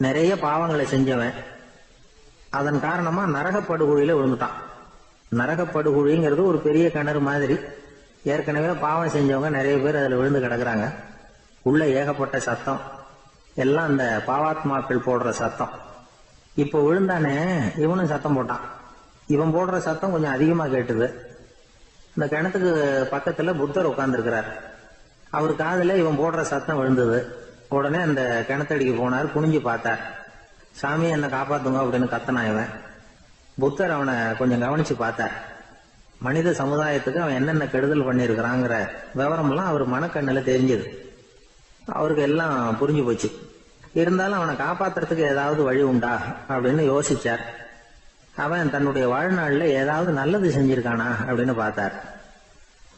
நிறைய பாவங்களை செஞ்சவன். அதன் காரணமா நரகப்படுகொழியில விழுந்துட்டான். நரகப்படுகொழிங்கிறது ஒரு பெரிய கிணறு மாதிரி. ஏற்கனவே பாவம் செஞ்சவங்க நிறைய பேர் அதுல விழுந்து கிடக்குறாங்க. உள்ள ஏகப்பட்ட சத்தம், எல்லாம் அந்த பாவாத்மாக்கள் போடுற சத்தம். இப்போ விழுந்தானே, இவனும் சத்தம் போட்டான். இவன் போடுற சத்தம் கொஞ்சம் அதிகமா கேட்டுது. இந்த கிணத்துக்கு பக்கத்துல புத்தர் உட்கார்ந்து இருக்கிறார். அவர் காதுல இவன் போடுற சத்தம் விழுந்தது. உடனே அந்த கிணத்தடிக்கு போனார். குனிஞ்சு பார்த்தார். சாமி, என்ன காப்பாத்துங்க அப்படின்னு கத்தனா இவன். புத்தர் அவனை கொஞ்சம் கவனிச்சு பார்த்தார். மனித சமுதாயத்துக்கு அவன் என்னென்ன கெடுதல் பண்ணிருக்கிறாங்கிற விவரம் எல்லாம் அவர் மனக்கண்ணுல தெரிஞ்சது. அவருக்கு எல்லாம் புரிஞ்சு போச்சு. இருந்தாலும் அவனை காப்பாத்துறதுக்கு ஏதாவது வழி உண்டா அப்படின்னு யோசிச்சார். அவன் தன்னுடைய வாழ்நாள்ல ஏதாவது நல்லது செஞ்சிருக்கானா அப்படின்னு பார்த்தார்.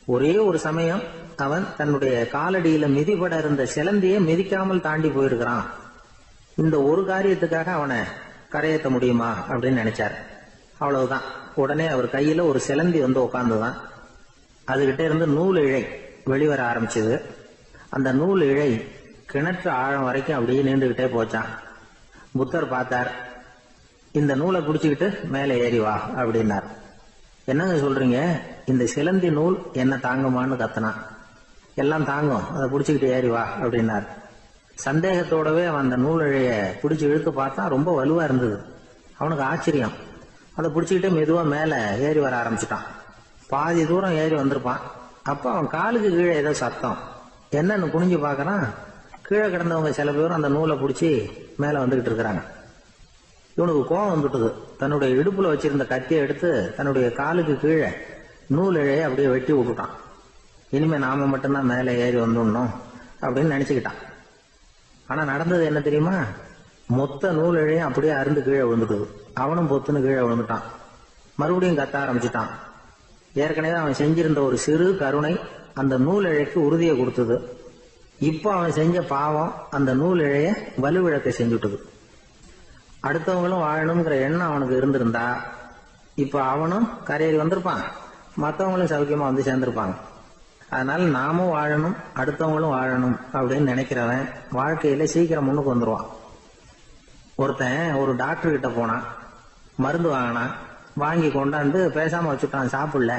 ஒரே ஒரு சமயம் அவன் தன்னுடைய காலடியில மிதிபட இருந்த சிலந்தியை மிதிக்காமல் தாண்டி போயிருக்கிறான். இந்த ஒரு காரியத்துக்காக அவனை கரையேற்ற முடியுமா அப்படின்னு நினைச்சார். அவ்வளவுதான். உடனே அவர் கையில ஒரு சிலந்தி உட்கார்ந்துதான். அதுகிட்ட இருந்து நூல் இழை வெளிவர ஆரம்பிச்சது. அந்த நூல் இழை கிணற்று ஆழம் வரைக்கும் அப்படியே நீண்டுகிட்டே போச்சான். புத்தர் பார்த்தார். இந்த நூலை பிடிச்சுக்கிட்டு மேலே ஏறி வா அப்படின்னார். என்னங்க சொல்றீங்க, இந்த சிலந்தி நூல் என்ன தாங்குமான்னு கத்தனான். எல்லாம் தாங்கும், அதை பிடிச்சுக்கிட்டு ஏறி வா அப்படின்னார். சந்தேகத்தோடவே அவன் அந்த நூல் இழைய பிடிச்சி இழுத்து பார்த்தா ரொம்ப வலுவா இருந்தது. அவனுக்கு ஆச்சரியம். அதை பிடிச்சிக்கிட்டே மெதுவா மேல ஏறி வர ஆரம்பிச்சுட்டான். பாதி தூரம் ஏறி வந்திருப்பான். அப்ப அவன் காலுக்கு கீழே ஏதோ சத்தம். என்னன்னு குனிஞ்சு பாக்குறான். கீழே கிடந்தவங்க சில பேரும் அந்த நூலை பிடிச்சி மேல வந்துகிட்டு இருக்கிறாங்க. இவனுக்கு கோபம் வந்துட்டுது. தன்னுடைய இடுப்புல வச்சிருந்த கத்தியை எடுத்து தன்னுடைய காலுக்கு கீழே நூல் இழைய அப்படியே வெட்டி விட்டுட்டான். இனிமே நாம மட்டும்தான் மேலே ஏறி வந்துடணும் அப்படின்னு நினைச்சுக்கிட்டான். ஆனா நடந்தது என்ன தெரியுமா? மொத்த நூல் இழையும் அப்படியே அருந்து கீழே விழுந்துட்டுது. அவனும் பொத்துன்னு கீழே விழுந்துட்டான். மறுபடியும் கத்த ஆரம்பிச்சுட்டான். ஏற்கனவே அவன் செஞ்சிருந்த ஒரு சிறு கருணை அந்த நூல் இழைக்கு உறுதியை கொடுத்தது. இப்போ அவன் செஞ்ச பாவம் அந்த நூல் இழைய வலுவிழக்க செஞ்சுட்டுது. அடுத்தவங்களும் வாழணுங்கிற எண்ணம் அவனுக்கு இருந்திருந்தா இப்ப அவனும் கரையேறி வந்திருப்பான், மற்றவங்களும் சௌக்கியமா வந்து சேர்ந்திருப்பாங்க. அதனால நாமும் வாழணும், அடுத்தவங்களும் வாழணும் அப்படின்னு நினைக்கிறவன் வாழ்க்கையில சீக்கிரம் முன்னுக்கு வந்துருவான். ஒருத்தன் ஒரு டாக்டர் கிட்ட போனான், மருந்து வாங்கினான், வாங்கி கொண்டாந்து பேசாம வச்சுட்டான், சாப்பிடல.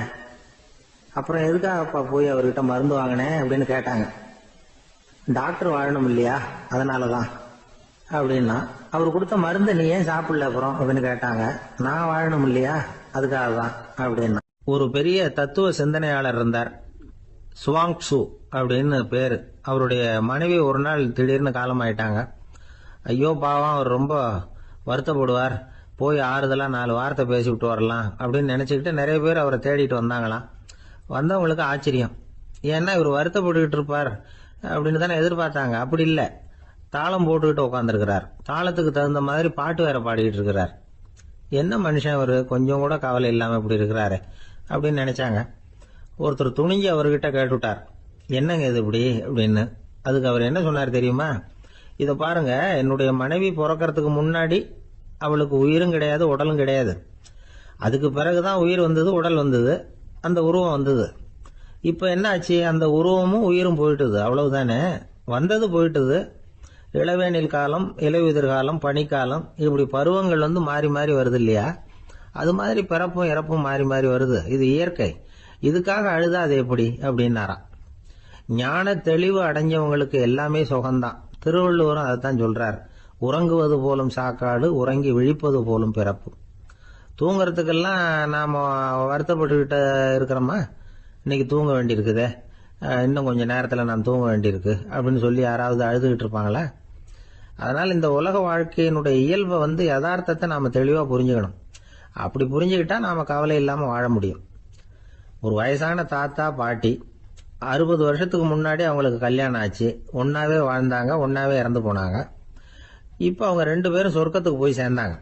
அப்புறம் எதுக்காகப்பா போய் அவர்கிட்ட மருந்து வாங்கினேன் அப்படின்னு கேட்டாங்க. டாக்டர் வாழணும் இல்லையா, அதனாலதான் அப்படின்னா. அவர் கொடுத்த மருந்து நீ ஏன் சாப்பிடல அப்புறம் அப்படின்னு கேட்டாங்க. நான் வாழணும் இல்லையா, அதுக்காக தான் அப்படின்னா. ஒரு பெரிய தத்துவ சிந்தனையாளர் இருந்தார், சுவாங்சு அப்படின்னு பேரு. அவருடைய மனைவி ஒரு நாள் திடீர்னு காலமாயிட்டாங்க. ஐயோ பாவம், அவர் ரொம்ப வருத்தப்படுவார், போய் ஆறுதலா 4 வார்த்தை பேசிவிட்டு வரலாம் அப்படின்னு நினைச்சுக்கிட்டு நிறைய பேர் அவரை தேடிட்டு வந்தாங்களாம். வந்தவங்களுக்கு ஆச்சரியம், ஏன்னா இவர் வருத்தப்பட்டுக்கிட்டு இருப்பார் அப்படின்னு தானே எதிர்பார்த்தாங்க. அப்படி இல்லை, தாளம் போட்டுக்கிட்டு உட்காந்துருக்கிறார், தாளத்துக்கு தகுந்த மாதிரி பாட்டு வேற பாடிக்கிட்டு இருக்கிறார். என்ன மனுஷன் அவர், கொஞ்சம் கூட கவலை இல்லாம இப்படி இருக்கிறாரு அப்படின்னு நினைச்சாங்க. ஒருத்தர் துணிஞ்சு அவர்கிட்ட கேட்டுட்டார், என்னங்க இது இப்படி அப்படின்னு. அதுக்கு அவர் என்ன சொன்னார் தெரியுமா? இதை பாருங்க, என்னுடைய மனைவி பிறக்கிறதுக்கு முன்னாடி அவளுக்கு உயிரும் கிடையாது, உடலும் கிடையாது. அதுக்கு பிறகுதான் உயிர் வந்தது, உடல் வந்தது, அந்த உருவம் வந்தது. இப்ப என்ன ஆச்சு, அந்த உருவமும் உயிரும் போயிட்டுது, அவ்வளவுதானே. வந்தது போயிட்டுது. இளவேனில் காலம், இலையுதிர் காலம், பனிக்காலம், இப்படி பருவங்கள் வந்து மாறி மாறி வருது இல்லையா? அது மாதிரி பிறப்பும் இறப்பும் மாறி மாறி வருது, இது இயற்கை. இதுக்காக அழுதா அது எப்படி அப்படின்னாராம். ஞான தெளிவு அடைஞ்சவங்களுக்கு எல்லாமே சுகம்தான். திருவள்ளுவரும் அதைத்தான் சொல்றார், உறங்குவது போலும் சாக்காடு, உறங்கி விழிப்பது போலும் பிறப்பு. தூங்குறதுக்கெல்லாம் நாம வருத்தப்பட்டுக்கிட்ட இருக்கிறோமா? இன்னைக்கு தூங்க வேண்டியிருக்குதே, இன்னும் கொஞ்சம் நேரத்தில் நான் தூங்க வேண்டியிருக்கு அப்படின்னு சொல்லி யாராவது அழுதுகிட்டு இருப்பாங்களா? அதனால் இந்த உலக வாழ்க்கையினுடைய இயல்பை வந்து யதார்த்தத்தை நாம தெளிவாக புரிஞ்சுக்கணும். அப்படி புரிஞ்சுக்கிட்டா நாம கவலை இல்லாமல் வாழ முடியும். ஒரு வயசான தாத்தா பாட்டி 60 வருஷத்துக்கு முன்னாடி அவங்களுக்கு கல்யாணம் ஆச்சு, ஒன்னாவே வாழ்ந்தாங்க, ஒன்னாவே இறந்து போனாங்க. இப்போ அவங்க 2 பேரும் சொர்க்கத்துக்கு போய் சேர்ந்தாங்க.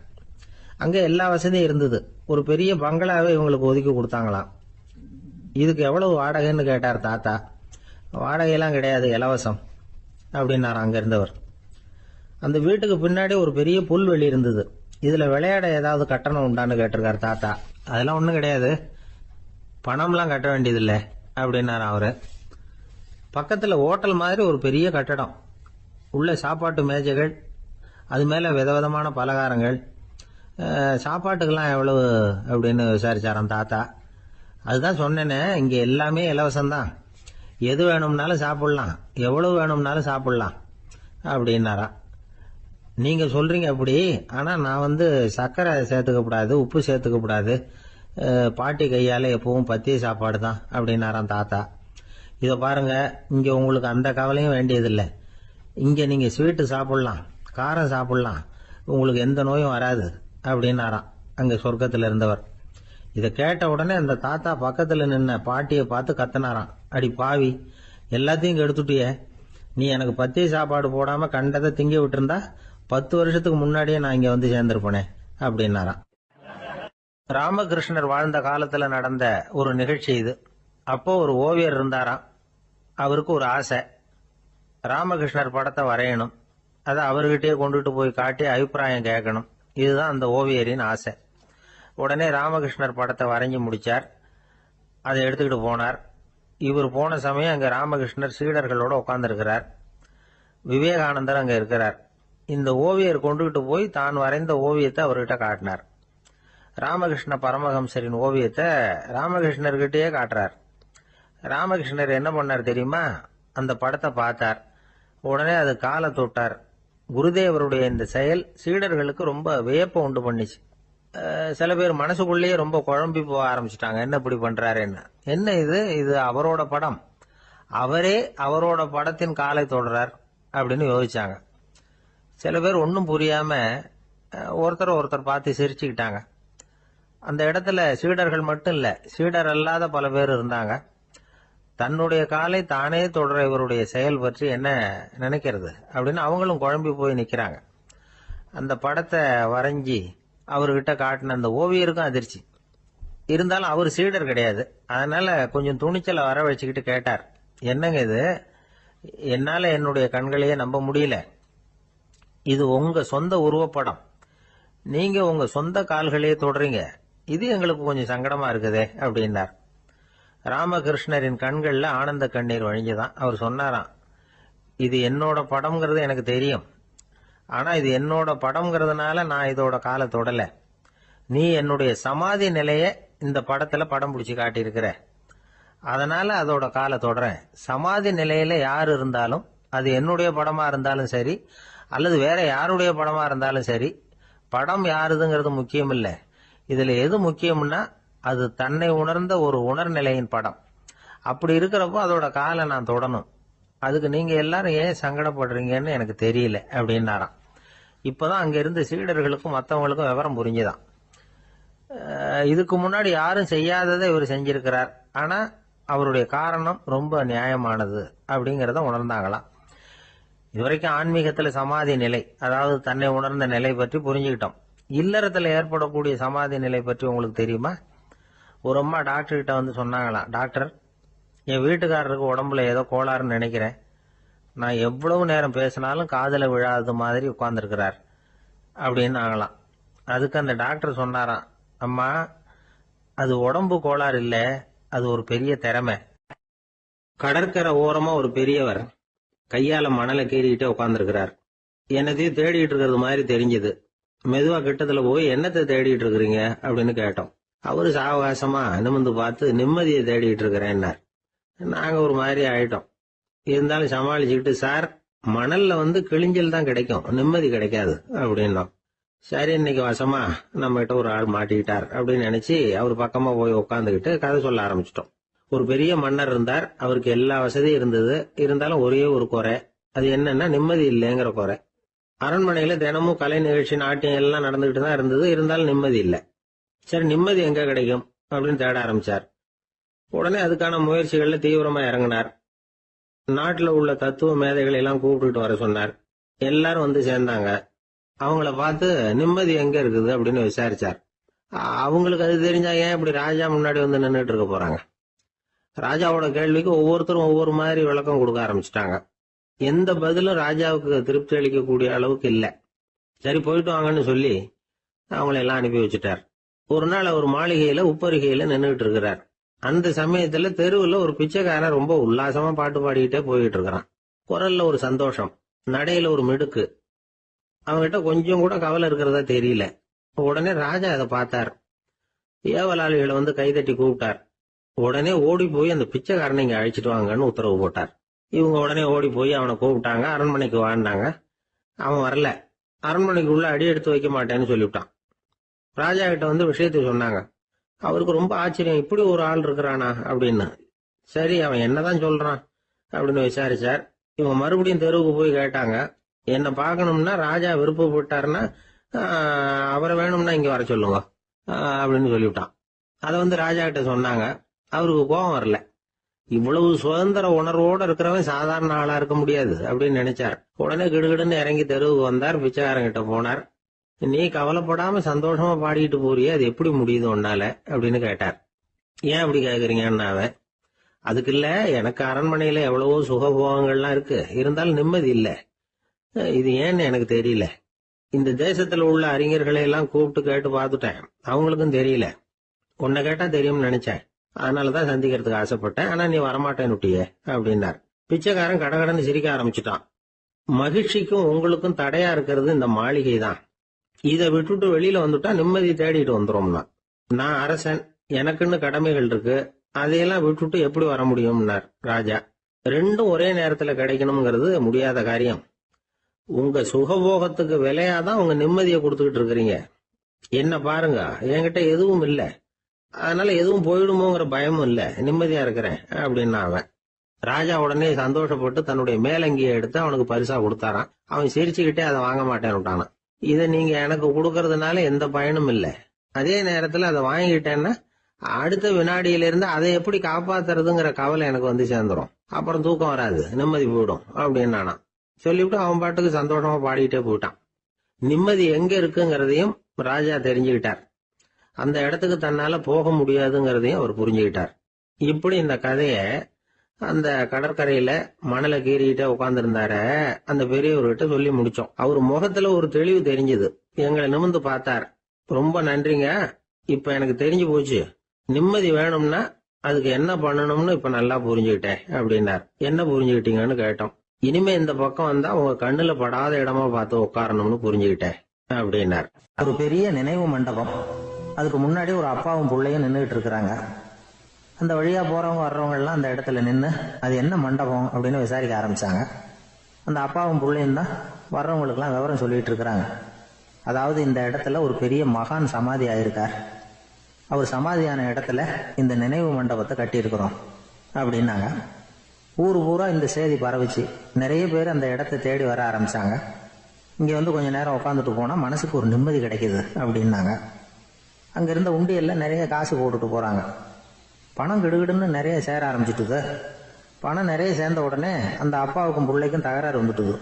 அங்கே எல்லா வசதியும் இருந்தது. ஒரு பெரிய பங்களாவே இவங்களுக்கு ஒதுக்கி கொடுத்தாங்களாம். இதுக்கு எவ்வளவு வாடகைன்னு கேட்டார் தாத்தா. வாடகையெல்லாம் கிடையாது, இலவசம் அப்படின்னார் அங்க இருந்தவர். அந்த வீட்டுக்கு பின்னாடி ஒரு பெரிய புல்வெளி இருந்தது. இதுல விளையாட ஏதாவது கட்டணம் உண்டான்னு கேட்டிருக்காரு தாத்தா. அதெல்லாம் ஒன்றும் கிடையாது, பணம்லாம் கட்ட வேண்டியதில்லை அப்படின்னாரு அவரு. பக்கத்துல ஹோட்டல் மாதிரி ஒரு பெரிய கட்டடம், உள்ள சாப்பாட்டு மேஜைகள், அது மேல விதவிதமான பலகாரங்கள். சாப்பாட்டுக்கெல்லாம் எவ்வளவு அப்படின்னு விசாரிச்சாராம் தாத்தா. அதுதான் சொன்னேனே, இங்க எல்லாமே இலவசம்தான், எது வேணும்னாலும் சாப்பிடலாம், எவ்வளவு வேணும்னாலும் சாப்பிடலாம் அப்படின்னாரா. நீங்க சொல்றீங்க அப்படி, ஆனா நான் வந்து சர்க்கரை சேர்த்துக்க கூடாது, உப்பு சேர்த்துக்க கூடாது, பாட்டி கையால எப்பவும் பத்திய சாப்பாடு தான் அப்படின்னாராம் தாத்தா. இதை பாருங்க, இங்க உங்களுக்கு அந்த கவலையும் வேண்டியதில்லை. இங்க நீங்க ஸ்வீட்டு சாப்பிடலாம், காரம் சாப்பிடலாம், உங்களுக்கு எந்த நோயும் வராது அப்படின்னாராம் அங்க சொர்க்கத்துல இருந்தவர். இதை கேட்ட உடனே அந்த தாத்தா பக்கத்துல நின்ன பாட்டியை பார்த்து கத்தினாராம், அடி பாவி, எல்லாத்தையும் கெடுத்துட்டியே, நீ எனக்கு பத்திய சாப்பாடு போடாம கண்டதை திங்க விட்டுருந்தா 10 வருஷத்துக்கு முன்னாடியே நான் இங்க வந்து சேர்ந்திருப்பேனே அப்படின்னாராம். ராமகிருஷ்ணர் வாழ்ந்த காலத்துல நடந்த ஒரு நிகழ்ச்சி இது. அப்போ ஒரு ஓவியர் இருந்தாராம். அவருக்கு ஒரு ஆசை, ராமகிருஷ்ணர் படத்தை வரையணும், அதை அவர்கிட்டயே கொண்டுட்டு போய் காட்டி அபிப்பிராயம் கேட்கணும். இதுதான் அந்த ஓவியரின் ஆசை. உடனே ராமகிருஷ்ணர் படத்தை வரைஞ்சி முடிச்சார், அதை எடுத்துக்கிட்டு போனார். இவர் போன சமயம் அங்க ராமகிருஷ்ணர் சீடர்களோட உட்கார்ந்துருக்கிறார். விவேகானந்தர் அங்க இருக்கிறார். இந்த ஓவியர் கொண்டுகிட்டு போய் தான் வரைந்த ஓவியத்தை அவர்கிட்ட காட்டினார். ராமகிருஷ்ண பரமஹம்சரின் ஓவியத்தை ராமகிருஷ்ணர்கிட்டயே காட்டுறார். ராமகிருஷ்ணர் என்ன பண்ணார் தெரியுமா? அந்த படத்தை பார்த்தார். உடனே அது காலை தொட்டார். குருதேவருடைய இந்த செயல் சீடர்களுக்கு ரொம்ப வியப்பை உண்டு பண்ணிச்சு. சில பேர் மனசுக்குள்ளேயே ரொம்ப குழம்பி போக ஆரம்பிச்சுட்டாங்க, என்ன இப்படி பண்றாருன்னு. என்ன இது, இது அவரோட படம், அவரே அவரோட படத்தின் காலை தொடுறார் அப்படின்னு யோசிச்சாங்க. சில பேர் ஒன்றும் புரியாம ஒருத்தர் பார்த்து சிரிச்சுக்கிட்டாங்க. அந்த இடத்துல சீடர்கள் மட்டும் இல்ல, சீடர் அல்லாத பல பேர் இருந்தாங்க. தன்னுடைய காலை தானே தொடர இவருடைய செயல் பற்றி என்ன நினைக்கிறது அப்படின்னு அவங்களும் குழம்பி போய் நிக்கிறாங்க. அந்த படத்தை வரைஞ்சி அவர்கிட்ட காட்டின அந்த ஓவியருக்கும் அதிர்ச்சி. இருந்தாலும் அவர் சீடர் கிடையாது, அதனால கொஞ்சம் துணிச்சலை வர வச்சுக்கிட்டு கேட்டார், என்னங்க இது, என்னால என்னுடைய கண்களையே நம்ப முடியல, இது உங்க சொந்த உருவப்படம், நீங்க உங்க சொந்த கால்களையே தொடறீங்க, இது எங்களுக்கு கொஞ்சம் சங்கடமா இருக்குதே அப்படின்னார். ராமகிருஷ்ணரின் கண்கள்ல ஆனந்த கண்ணீர் வழிஞ்சுதான். அவர் சொன்னாராம், இது என்னோட படம்ங்கிறது எனக்கு தெரியும், ஆனா இது என்னோட படம்ங்கிறதுனால நான் இதோட காலை தொடல. நீ என்னுடைய சமாதி நிலைய இந்த படத்துல படம் பிடிச்சு காட்டியிருக்கிற, அதனால அதோட காலை தொடறேன். சமாதி நிலையில யார் இருந்தாலும், அது என்னுடைய படமா இருந்தாலும் சரி அல்லது வேற யாருடைய படமா இருந்தாலும் சரி, படம் யாருதுங்கிறது முக்கியம் இல்லை. இதுல எது முக்கியம்னா அது தன்னை உணர்ந்த ஒரு உணர்நிலையின் படம். அப்படி இருக்கிறப்போ அதோட காலை நான் தொடணும். அதுக்கு நீங்க எல்லாரும் ஏன் சங்கடப்படுறீங்கன்னு எனக்கு தெரியல அப்படின்னாராம். இப்பதான் அங்க இருந்த சீடர்களுக்கும் மற்றவங்களுக்கும் விவரம் புரிஞ்சுதான். இதுக்கு முன்னாடி யாரும் செய்யாததை இவர் செஞ்சிருக்கிறார், ஆனா அவருடைய காரணம் ரொம்ப நியாயமானது அப்படிங்கறத உணர்ந்தாங்களாம். இதுவரைக்கும் ஆன்மீகத்துல சமாதி நிலை, அதாவது தன்னை உணர்ந்த நிலை பற்றி புரிஞ்சுக்கிட்டோம். இல்லறத்துல ஏற்படக்கூடிய சமாதி நிலை பற்றி உங்களுக்கு தெரியுமா? ஒரு அம்மா டாக்டர் கிட்ட வந்து சொன்னாங்களாம், டாக்டர், என் வீட்டுக்காரருக்கு உடம்புல ஏதோ கோளாறுன்னு நினைக்கிறேன். நான் எவ்வளவு நேரம் பேசினாலும் காதுல விழாதது மாதிரி உட்கார்ந்துருக்கிறார் அப்படின்னு ஆகலாம். அதுக்கு அந்த டாக்டர் சொன்னாராம், அம்மா, அது உடம்பு கோளாறு இல்ல, அது ஒரு பெரிய திறமை. கடற்கரை ஓரமா ஒரு பெரியவர் கையால மணலை கீறிக்கிட்டே உட்கார்ந்துருக்கிறார். என்னத்தையும் தேடிட்டு இருக்கிறது மாதிரி தெரிஞ்சது. மெதுவா கிட்டத்துல போய் என்னத்தை தேடிட்டு இருக்கிறீங்க அப்படின்னு கேட்டோம். அவரு சாவகாசமா நிமிர்ந்து பார்த்து நிம்மதியை தேடிட்டு இருக்கிறேன்னார். நாங்க ஒரு மாதிரி ஆயிட்டோம். இருந்தாலும் சமாளிச்சுக்கிட்டு, சார், மணல்ல வந்து கிழிஞ்சல் தான் கிடைக்கும், நிம்மதி கிடைக்காது அப்படின்னோம். சரி, இன்னைக்கு வசமா நம்ம கிட்ட ஒரு ஆள் மாட்டிக்கிட்டார் அப்படின்னு நினைச்சு அவர் பக்கமா போய் உட்காந்துக்கிட்டு கதை சொல்ல ஆரம்பிச்சிட்டோம். ஒரு பெரிய மன்னர் இருந்தார். அவருக்கு எல்லா வசதியும் இருந்தது. இருந்தாலும் ஒரே ஒரு குறை. அது என்னன்னா நிம்மதி இல்லைங்கிற குறை. அரண்மனையில தினமும் கலை நிகழ்ச்சி, நாட்டியம் எல்லாம் நடந்துகிட்டு தான் இருந்தது. இருந்தாலும் நிம்மதி இல்லை. சரி, நிம்மதி எங்க கிடைக்கும் அப்படின்னு தேட ஆரம்பிச்சார். உடனே அதுக்கான முயற்சிகள்ல தீவிரமா இறங்கினார். நாட்டுல உள்ள தத்துவ மேதைகளை எல்லாம் கூப்பிட்டுட்டு வர சொன்னார். எல்லாரும் வந்து சேர்ந்தாங்க. அவங்கள பார்த்து நிம்மதி எங்க இருக்குது அப்படின்னு விசாரிச்சார். அவங்களுக்கு அது தெரிஞ்சா ஏன் இப்படி ராஜா முன்னாடி வந்து நின்றுட்டு இருக்க போறாங்க? ராஜாவோட கேள்விக்கு ஒவ்வொருத்தரும் ஒவ்வொரு மாதிரி விளக்கம் கொடுக்க ஆரம்பிச்சுட்டாங்க. எந்த பதிலும் ராஜாவுக்கு திருப்தி அளிக்கக்கூடிய அளவுக்கு இல்ல. சரி, போயிட்டு வாங்கன்னு சொல்லி அவங்களை எல்லாம் அனுப்பி வச்சுட்டார். ஒரு நாள் அவர் மாளிகையில உப்பரிகையில நின்றுட்டு இருக்கிறார். அந்த சமயத்துல தெருவுல ஒரு பிச்சைக்காரன் ரொம்ப உல்லாசமா பாட்டு பாடிக்கிட்டே போயிட்டு இருக்கிறான். குரல்ல ஒரு சந்தோஷம், நடையில ஒரு மிடுக்கு. அவங்ககிட்ட கொஞ்சம் கூட கவலை இருக்கிறதா தெரியல. உடனே ராஜா அதை பார்த்தார். ஏவலாளிகளை வந்து கைதட்டி கூப்பிட்டார். உடனே ஓடி போய் அந்த பிச்சைக்காரனை இங்க அழைச்சிட்டு வாங்கன்னு உத்தரவு போட்டார். இவங்க உடனே ஓடி போய் அவனை கூப்பிட்டாங்க. அரண்மனைக்கு வாழ்ந்தாங்க. அவன் வரல. அரண்மனைக்கு உள்ள அடி எடுத்து வைக்க மாட்டேன்னு சொல்லிவிட்டான். ராஜா கிட்ட வந்து விஷயத்தை சொன்னாங்க. அவருக்கு ரொம்ப ஆச்சரியம், இப்படி ஒரு ஆள் இருக்கிறானா அப்படின்னு. சரி, அவன் என்னதான் சொல்றான் அப்படின்னு விசாரிச்சார். இவங்க மறுபடியும் தெருவுக்கு போய் கேட்டாங்க. என்ன பார்க்கணும்னா ராஜா விருப்பப்பட்டாருன்னா அவரை வேணும்னா இங்க வர சொல்லுங்க அப்படின்னு சொல்லிவிட்டான். அதை வந்து ராஜா கிட்ட சொன்னாங்க. அவருக்கு கோபம் வரல. இவ்வளவு சுதந்திர உணர்வோட இருக்கிறவன் சாதாரண ஆளா இருக்க முடியாது அப்படின்னு நினைச்சார். உடனே கிடுகிடுன்னு இறங்கி தெருவுக்கு வந்தார். பிச்சைக்காரங்கிட்ட போனார். நீ கவலைப்படாம சந்தோஷமா பாடிட்டு போறியே, அது எப்படி முடியுது உன்னால அப்படின்னு கேட்டார். ஏன் அப்படி கேக்குறீங்கன்னா, அவன் அதுக்கு இல்ல, எனக்கு அரண்மனையில எவ்வளவோ சுகபோகங்கள்லாம் இருக்கு, இருந்தாலும் நிம்மதி இல்ல. இது ஏன்னு எனக்கு தெரியல. இந்த தேசத்துல உள்ள அறிஞர்களை எல்லாம் கூப்பிட்டு கேட்டு பார்த்துட்டேன், அவங்களுக்கும் தெரியல. உன்னை கேட்டா தெரியும்னு நினைச்சேன், அதனாலதான் சந்திக்கிறதுக்கு ஆசைப்பட்டேன், ஆனா நீ வரமாட்டேன்னுட்டியே அப்படின்னார். பிச்சைக்காரன் கடகடன்னு சிரிக்க ஆரம்பிச்சுட்டான். மகிழ்ச்சிக்கும் உங்களுக்கும் தடையா இருக்கிறது இந்த மாளிகை தான். இதை விட்டுட்டு வெளியில வந்துட்டா நிம்மதி தேடிட்டு வந்துரும்னா. நான் அரசன், எனக்குன்னு கடமைகள் இருக்கு, அதையெல்லாம் விட்டுட்டு எப்படி வர முடியும்னார் ராஜா. ரெண்டும் ஒரே நேரத்துல கிடைக்கணுங்கிறது முடியாத காரியம். உங்க சுகபோகத்துக்கு விலையாதான் உங்க நிம்மதியை கொடுத்துக்கிட்டு இருக்கிறீங்க. என்ன பாருங்க, என்கிட்ட எதுவும் இல்ல, அதனால எதுவும் போயிடுமோங்கிற பயமும் இல்ல, நிம்மதியா இருக்கிறேன் அப்படின்னா அவன். ராஜா உடனே சந்தோஷப்பட்டு தன்னுடைய மேலங்கியை எடுத்து அவனுக்கு பரிசா கொடுத்தாரான். அவன் சிரிச்சுக்கிட்டே அதை வாங்க மாட்டேன்னு விட்டானான். இதை நீங்க எனக்கு கொடுக்கறதுனால எந்த பயனும் இல்லை, அதே நேரத்துல அதை வாங்கிட்டேன்னா அடுத்த வினாடியிலிருந்து அதை எப்படி காப்பாத்துறதுங்கிற கவலை எனக்கு வந்து சேர்ந்துரும், அப்புறம் தூக்கம் வராது, நிம்மதி போயிடும் அப்படின்னானா. சொல்லிவிட்டு அவன் பாட்டுக்கு சந்தோஷமா பாடிக்கிட்டே போயிட்டான். நிம்மதி எங்க இருக்குங்கிறதையும் ராஜா தெரிஞ்சுக்கிட்டார். அந்த இடத்துக்கு தன்னால போக முடியாதுங்கிறதையும் அவர் புரிஞ்சுக்கிட்டார். இப்படி இந்த கதைய அந்த கடற்கரையில மணலை கீறிக்கிட்டே உட்கார்ந்துருந்தார அந்த பெரியவர்கிட்ட சொல்லி முடிச்சோம். அவர் முகத்துல ஒரு தெளிவு தெரிஞ்சது. எங்களை நிமிர்ந்து பார்த்தார். ரொம்ப நன்றிங்க, இப்ப எனக்கு தெரிஞ்சு போச்சு. நிம்மதி வேணும்னா அதுக்கு என்ன பண்ணணும்னு இப்ப நல்லா புரிஞ்சுக்கிட்டேன் அப்படின்னார். என்ன புரிஞ்சுக்கிட்டீங்கன்னு கேட்டோம். இனிமே இந்த பக்கம் வந்தா உங்க கண்ணுல படாத இடமா பார்த்து உட்காரணும்னு புரிஞ்சுக்கிட்டேன் அப்படின்னார். ஒரு பெரிய நினைவு மண்டபம். அதுக்கு முன்னாடி ஒரு அப்பாவும் பிள்ளையும் நின்றுகிட்டு இருக்கிறாங்க. அந்த வழியா போறவங்க வர்றவங்க எல்லாம் அந்த இடத்துல நின்று அது என்ன மண்டபம் அப்படின்னு விசாரிக்க ஆரம்பிச்சாங்க. அந்த அப்பாவும் பிள்ளையும் தான் வர்றவங்களுக்கெல்லாம் விவரம் சொல்லிட்டு இருக்கிறாங்க. அதாவது இந்த இடத்துல ஒரு பெரிய மகான் சமாதி ஆயிருக்கார். அவர் சமாதியான இடத்துல இந்த நினைவு மண்டபத்தை கட்டியிருக்கிறோம் அப்படின்னாங்க. ஊர் பூரா இந்த செய்தி பரவிச்சு. நிறைய பேர் அந்த இடத்தை தேடி வர ஆரம்பிச்சாங்க. இங்க வந்து கொஞ்ச நேரம் உட்காந்துட்டு போனா மனசுக்கு ஒரு நிம்மதி கிடைக்குது அப்படின்னாங்க. அங்க இருந்த உண்டியல்ல நிறைய காசு போட்டுட்டு போறாங்க. பணம் கிடுகிடுன்னு நிறைய சேர ஆரம்பிச்சுட்டுது. பணம் நிறைய சேர்ந்த உடனே அந்த அப்பாவுக்கும் பிள்ளைக்கும் தகராறு வந்துட்டுது.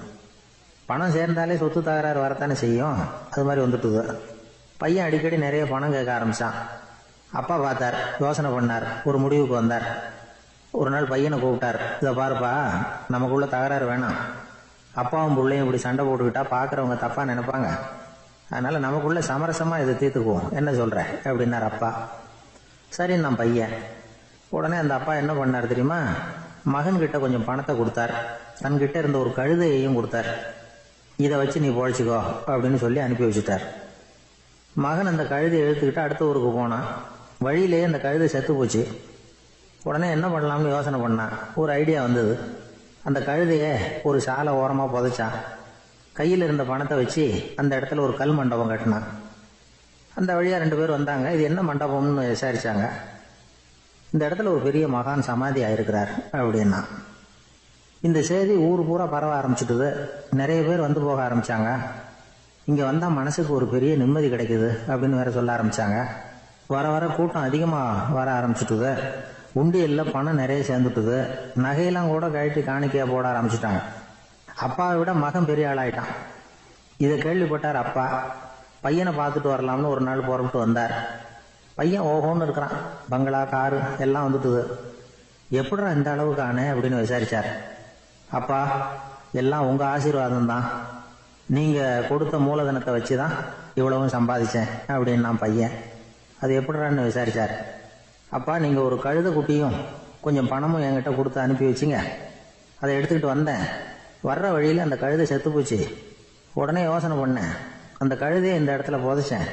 பணம் சேர்ந்தாலே சொத்து தகராறு வரத்தானே செய்யும். அது மாதிரி வந்துட்டுது. பையன் அடிக்கடி நிறைய பணம் கேட்க ஆரம்பிச்சான். அப்பா பார்த்தார், யோசனை பண்ணார், ஒரு முடிவுக்கு வந்தார். ஒரு நாள் பையனை கூப்பிட்டார். இதை பாருப்பா, நமக்குள்ள தகராறு வேணாம். அப்பாவும் பிள்ளையும் இப்படி சண்டை போட்டுக்கிட்டா பாக்குறவங்க தப்பா நினைப்பாங்க. அதனால நமக்குள்ள சமரசமா இதை தீர்த்துக்குவோம், என்ன சொல்ற அப்படின்னார் அப்பா. சரி நான் பையன். உடனே அந்த அப்பா என்ன பண்ணார் தெரியுமா? மகன்கிட்ட கொஞ்சம் பணத்தை கொடுத்தார். தன்கிட்ட இருந்த ஒரு கழுதையையும் கொடுத்தார். இதை வச்சு நீ பொழைச்சிக்கோ அப்படின்னு சொல்லி அனுப்பி வச்சுட்டார். மகன் அந்த கழுதையை எடுத்துக்கிட்டு அடுத்த ஊருக்கு போனான். வழியிலேயே அந்த கழுதை செத்து போச்சு. உடனே என்ன பண்ணலாம்னு யோசனை பண்ணான். ஒரு ஐடியா வந்தது. அந்த கழுதைய ஒரு சாலை ஓரமா புதைச்சான். கையில் இருந்த பணத்தை வச்சு அந்த இடத்துல ஒரு கல் மண்டபம் கட்டினான். அந்த வழியா 2 பேர் வந்தாங்க. இது என்ன மண்டபம்னு விசாரிச்சாங்க. இந்த இடத்துல ஒரு பெரிய மகான் சமாதி ஆயிருக்கிறார் அப்படின்னா. இந்த செய்தி ஊர் பூரா பரவ ஆரம்பிச்சுட்டுது. நிறைய பேர் வந்து போக ஆரம்பிச்சாங்க. இங்க வந்தா மனசுக்கு ஒரு பெரிய நிம்மதி கிடைக்குது அப்படின்னு வேற சொல்ல ஆரம்பிச்சாங்க. வர வர கூட்டம் அதிகமா வர ஆரம்பிச்சுட்டுது. உண்டியல்ல பணம் நிறைய சேர்ந்துட்டுது. நகையெல்லாம் கூட கழட்டி காணிக்கையா போட ஆரம்பிச்சுட்டாங்க. அப்பாவை விட மகன் பெரிய ஆளாயிட்டான். இதை கேள்விப்பட்டார் அப்பா. பையனை பார்த்துட்டு வரலாம்னு ஒரு நாள் புறப்பட்டு வந்தார். பையன் ஓஹோன்னு இருக்கிறான். பங்களா, காரு எல்லாம் வந்துட்டுது. எப்படிடா இந்த அளவுக்கு ஆனே அப்படின்னு விசாரிச்சார். அப்பா, எல்லாம் உங்க ஆசீர்வாதம் தான். நீங்க கொடுத்த மூலதனத்தை வச்சுதான் இவ்வளவும் சம்பாதிச்சேன் அப்படின்னு நான் பையன். அது எப்படிறான்னு விசாரிச்சார். அப்பா, நீங்க ஒரு கழுத குட்டியும் கொஞ்சம் பணமும் என்கிட்ட கொடுத்து அனுப்பி வச்சிங்க. அதை எடுத்துக்கிட்டு வந்தேன். வர்ற வழியில அந்த கழுதை செத்து போச்சு. உடனே யோசனை பண்ணேன். அந்த கழுதையை இந்த இடத்துல புதைச்சேன்.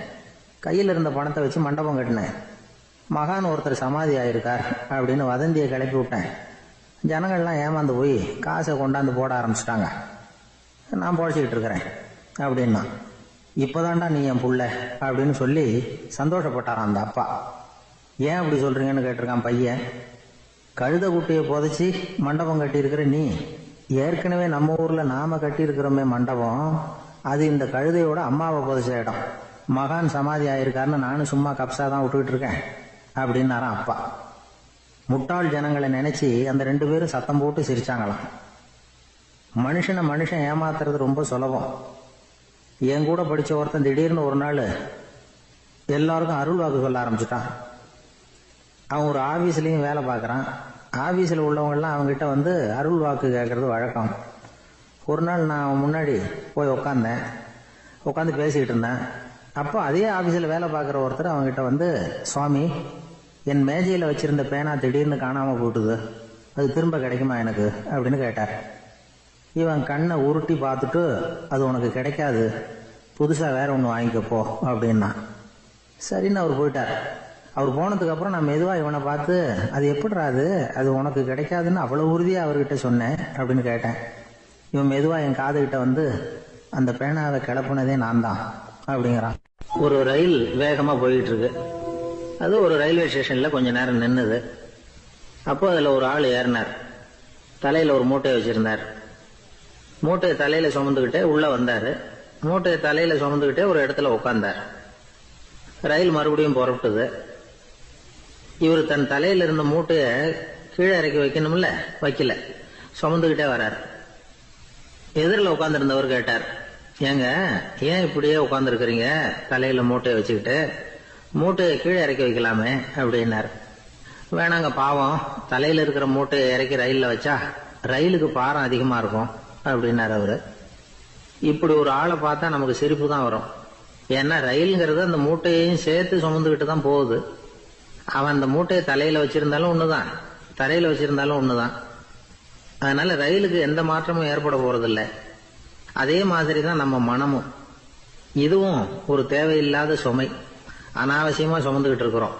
கையில் இருந்த பணத்தை வச்சு மண்டபம் கட்டினேன். மகான் ஒருத்தர் சமாதி ஆயிருக்கார் அப்படின்னு வதந்தியை கிளப்பி விட்டேன். ஜனங்கள்லாம் ஏமாந்து போய் காசை கொண்டாந்து போட ஆரம்பிச்சிட்டாங்க. நான் பொழைச்சிக்கிட்டு இருக்கிறேன் அப்படின்னா. இப்பதான்டா நீ என் புள்ள அப்படின்னு சொல்லி சந்தோஷப்பட்டாரான் அந்த அப்பா. ஏன் அப்படி சொல்றீங்கன்னு கேட்டிருக்கான் பையன். கழுத குட்டியை புதைச்சி மண்டபம் கட்டி இருக்கிற நீ, ஏற்கனவே நம்ம ஊர்ல நாம கட்டி இருக்கிறோமே மண்டபம், அது இந்த கழுதையோட அம்மாவை புதைச்ச இடம். மகான் சமாதி ஆயிருக்காருன்னு நானும் சும்மா கப்சா தான் விட்டுக்கிட்டு இருக்கேன் அப்படின்னாரான் அப்பா. முட்டாள் ஜனங்களை நினைச்சு அந்த 2 பேரும் சத்தம் போட்டு சிரிச்சாங்களாம். மனுஷன் ஏமாத்துறது ரொம்ப சுலபம். என் கூட படிச்ச ஒருத்தன் திடீர்னு ஒரு நாள் எல்லாருக்கும் அருள் வாக்கு சொல்ல ஆரம்பிச்சுட்டான். அவன் ஒரு ஆபீஸ்லயும் வேலை பார்க்கறான். ஆபீஸ்ல உள்ளவங்க எல்லாம் அவங்ககிட்ட வந்து அருள் வாக்கு கேட்கறது வழக்கம். ஒரு நாள் நான் முன்னாடி போய் உட்காந்து பேசிக்கிட்டு இருந்தேன். அப்போ அதே ஆபீஸ்ல வேலை பார்க்குற ஒருத்தர் அவங்ககிட்ட வந்து, சுவாமி, என் மேஜையில வச்சிருந்த பேனா திடீர்னு காணாம போட்டுது, அது திரும்ப கிடைக்குமா எனக்கு அப்படின்னு கேட்டார். இவன் கண்ணை உருட்டி பார்த்துட்டு, அது உனக்கு கிடைக்காது, புதுசா வேற ஒன்று வாங்கிக்கப்போ அப்படின்னா. சரின்னு அவர் போயிட்டார். அவர் போனதுக்கு அப்புறம் நான் மெதுவா இவனை பார்த்து, அது எப்படிடா அது உனக்கு கிடைக்காதுன்னு அவ்வளவு உறுதியா அவர்கிட்ட சொன்னேன் அப்படின்னு கேட்டேன். இவன் மெதுவா என் காதுகிட்ட வந்து, அந்த பேனாவை கிளப்புனதே நான் தான் அப்படிங்கிறான். ஒரு ரயில் வேகமா போயிட்டு இருக்கு. அது ஒரு ரயில்வே ஸ்டேஷன்ல கொஞ்ச நேரம் நின்னுது. அப்போ அதுல ஒரு ஆள் ஏறினார். தலையில ஒரு மூட்டையை வச்சிருந்தார். மூட்டையை தலையில சுமந்துகிட்டே உள்ள வந்தாரு. மூட்டையை தலையில சுமந்துகிட்டே ஒரு இடத்துல உட்கார்ந்தார். ரயில் மறுபடியும் புறப்பட்டது. இவர் தன் தலையில இருந்த மூட்டைய கீழே இறக்கி வைக்கணும்ல, வைக்கல, சுமந்துகிட்டே வர்றார். எதிரில் உட்கார்ந்துருந்தவர் கேட்டார், ஏங்க ஏன் இப்படியே உட்கார்ந்து இருக்கிறீங்க தலையில மூட்டையை வச்சுக்கிட்டு, மூட்டையை கீழே இறக்கி வைக்கலாமே அப்படின்னார். வேணாங்க பாவம், தலையில இருக்கிற மூட்டையை இறக்கி ரயில்ல வச்சா ரயிலுக்கு பாரம் அதிகமா இருக்கும் அப்படின்னாரு அவரு. இப்படி ஒரு ஆளை பார்த்தா நமக்கு சிரிப்பு தான் வரும். ஏன்னா ரயிலுங்கிறது அந்த மூட்டையையும் சேர்த்து சுமந்துக்கிட்டு தான் போகுது. அவன் அந்த மூட்டையை தலையில வச்சிருந்தாலும் ஒண்ணுதான், தரையில வச்சிருந்தாலும் ஒண்ணுதான். அதனால ரயிலுக்கு எந்த மாற்றமும் ஏற்பட போறதில்லை. அதே மாதிரி தான் நம்ம மனமும். இதுவும் ஒரு தேவையில்லாத சுமை, அனாவசியமா சுமந்துகிட்டு இருக்கிறோம்.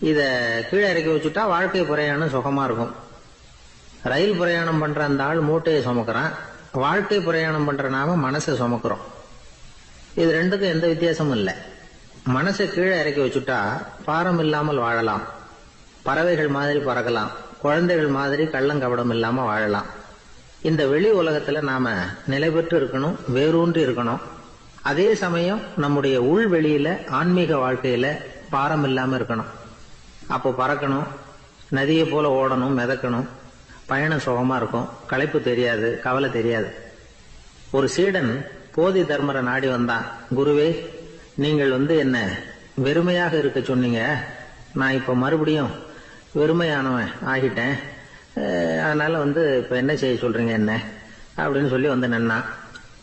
இத கீழே இறக்கி வச்சுட்டா வாழ்க்கை பிரயாணம் சுகமா இருக்கும். ரயில் பிரயாணம் பண்ற அந்த ஆள் மூட்டையை சுமக்கிறான், வாழ்க்கை பிரயாணம் பண்ற நாம மனசை சுமக்கிறோம். இது ரெண்டுக்கும் எந்த வித்தியாசமும் இல்லை. மனசை கீழே இறக்கி வச்சுட்டா பாரம் இல்லாமல் வாழலாம், பறவைகள் மாதிரி பறக்கலாம், குழந்தைகள் மாதிரி கள்ளங்கபடம் இல்லாம வாழலாம். இந்த வெளி உலகத்துல நாம நிலை பெற்று இருக்கணும், வேரூன்றி இருக்கணும். அதே சமயம் நம்முடைய உள் வெளியில ஆன்மீக வாழ்க்கையில பாரம் இல்லாம இருக்கணும். அப்போ பறக்கணும், நதியை போல ஓடணும், மிதக்கணும். பயணம் சுகமா இருக்கும், களைப்பு தெரியாது, கவலை தெரியாது. ஒரு சீடன் போதி தர்மரை நாடி வந்தான். குருவே, நீங்கள் என்ன வெறுமையாக இருக்க சொன்னீங்க, நான் இப்ப மறுபடியும் வெறுமையானவன் ஆகிட்டேன், அதனால இப்ப என்ன செய்ய சொல்றீங்க என்ன அப்படின்னு சொல்லி நின்னான்.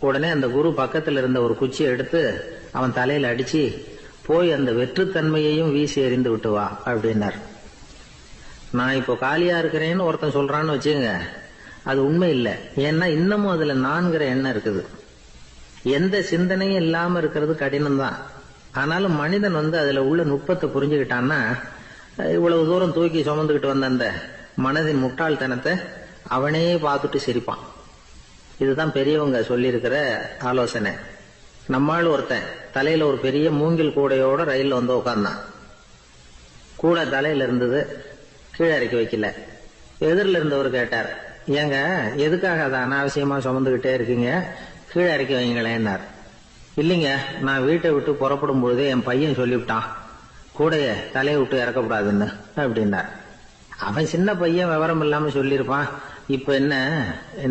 உடனே அந்த குரு பக்கத்துல இருந்த ஒரு குச்சியை எடுத்து அவன் தலையில அடிச்சு, போய் அந்த வெற்றுத்தன்மையையும் வீசி எறிந்து விட்டு வா அப்படின்னார். நான் இப்போ காலியா இருக்கிறேன்னு ஒருத்தன் சொல்றான்னு வச்சுங்க, அது உண்மை இல்லை. ஏன்னா இன்னமும் அதுல நான்கிற எண்ணம் இருக்குது. எந்த சிந்தனையும் இல்லாம இருக்கிறது கடினம் தான். ஆனாலும் மனிதன் அதுல உள்ள நுட்பத்தை புரிஞ்சுக்கிட்டான்னா இவ்வளவு தூரம் தூக்கி சுமந்துகிட்டு வந்த அந்த மனதின் முட்டாள்தனத்தை அவனே பார்த்துட்டு சிரிப்பான். இதுதான் பெரியவங்க சொல்லி இருக்கிற ஆலோசனை. நம்மால் ஒருத்தன் தலையில ஒரு பெரிய மூங்கில் கூடையோட ரயில்ல உட்கார்ந்தான். கூடை தலையில இருந்தது, கீழே இறக்கி வைக்கல. எதிரில் இருந்தவர் கேட்டார், ஏங்க எதுக்காக அதை அனாவசியமா சுமந்துகிட்டே இருக்கீங்க, கீழே இறக்கி வைங்களேன்னார். இல்லைங்க, நான் வீட்டை விட்டு புறப்படும் பொழுதே என் பையன் சொல்லிவிட்டான், கூடைய தலையை விட்டு இறக்கப்படாதுன்னு அப்படின்னார். அவன் சின்ன பையன், விவரம் இல்லாம சொல்லியிருப்பான். இப்ப என்ன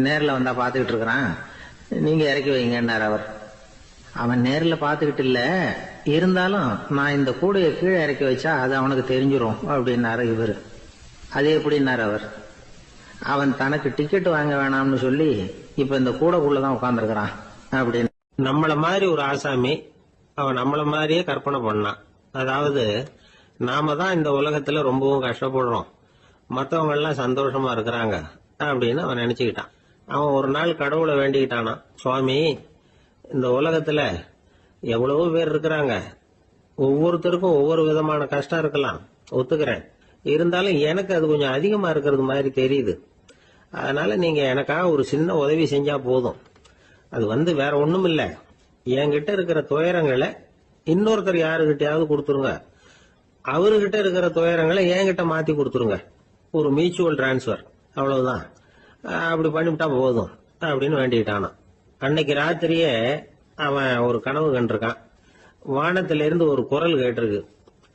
நேரில் வந்தா பாத்துக்கிட்டு இருக்கிறான், நீங்க இறக்கி வைங்கன்னார் அவர். அவன் நேரில் பாத்துக்கிட்டு இல்ல, இருந்தாலும் நான் இந்த கூடையை கீழே இறக்கி வச்சா அது அவனுக்கு தெரிஞ்சிரும் அப்படின்னாரு இவர். அது எப்படின்னார் அவர். அவன் தனக்கு டிக்கெட் வாங்க வேணாம்னு சொல்லி இப்ப இந்த கூடைக்குள்ளதான் உட்கார்ந்துருக்கிறான் அப்படின்னு. நம்மள மாதிரி ஒரு ஆசாமி அவன் நம்மள மாதிரியே கற்பனை பண்ணான். அதாவது நாம தான் இந்த உலகத்துல ரொம்பவும் கஷ்டப்படுறோம், மற்றவங்க எல்லாம் சந்தோஷமா இருக்கிறாங்க அப்படின்னு அவன் நினைச்சுக்கிட்டான். அவன் ஒரு நாள் கடவுளை வேண்டிக்கிட்டானா, சுவாமி, இந்த உலகத்துல எவ்வளவோ பேர் இருக்கிறாங்க, ஒவ்வொருத்தருக்கும் ஒவ்வொரு விதமான கஷ்டம் இருக்கலாம், ஒத்துக்கிறேன். இருந்தாலும் எனக்கு அது கொஞ்சம் அதிகமா இருக்கிறது மாதிரி தெரியுது. அதனால நீங்க எனக்காக ஒரு சின்ன உதவி செஞ்சா போதும். அது வேற ஒண்ணும் இல்ல, என்கிட்ட இருக்கிற துயரங்களை இன்னொருத்தர் யாருகிட்டயாவது கொடுத்துருங்க, அவர்கிட்ட இருக்கிற துயரங்களை என்கிட்ட மாத்தி கொடுத்துருங்க. ஒரு மியூச்சுவல் டிரான்ஸ்பர், அவ்வளவுதான். அப்படி பண்ணிவிட்டா போதும் அப்படின்னு வேண்டிக்கிட்டானா. அன்னைக்கு ராத்திரியே அவன் ஒரு கனவு கண்டிருக்கான். வானத்தில இருந்து ஒரு குரல் கேட்டிருக்கு.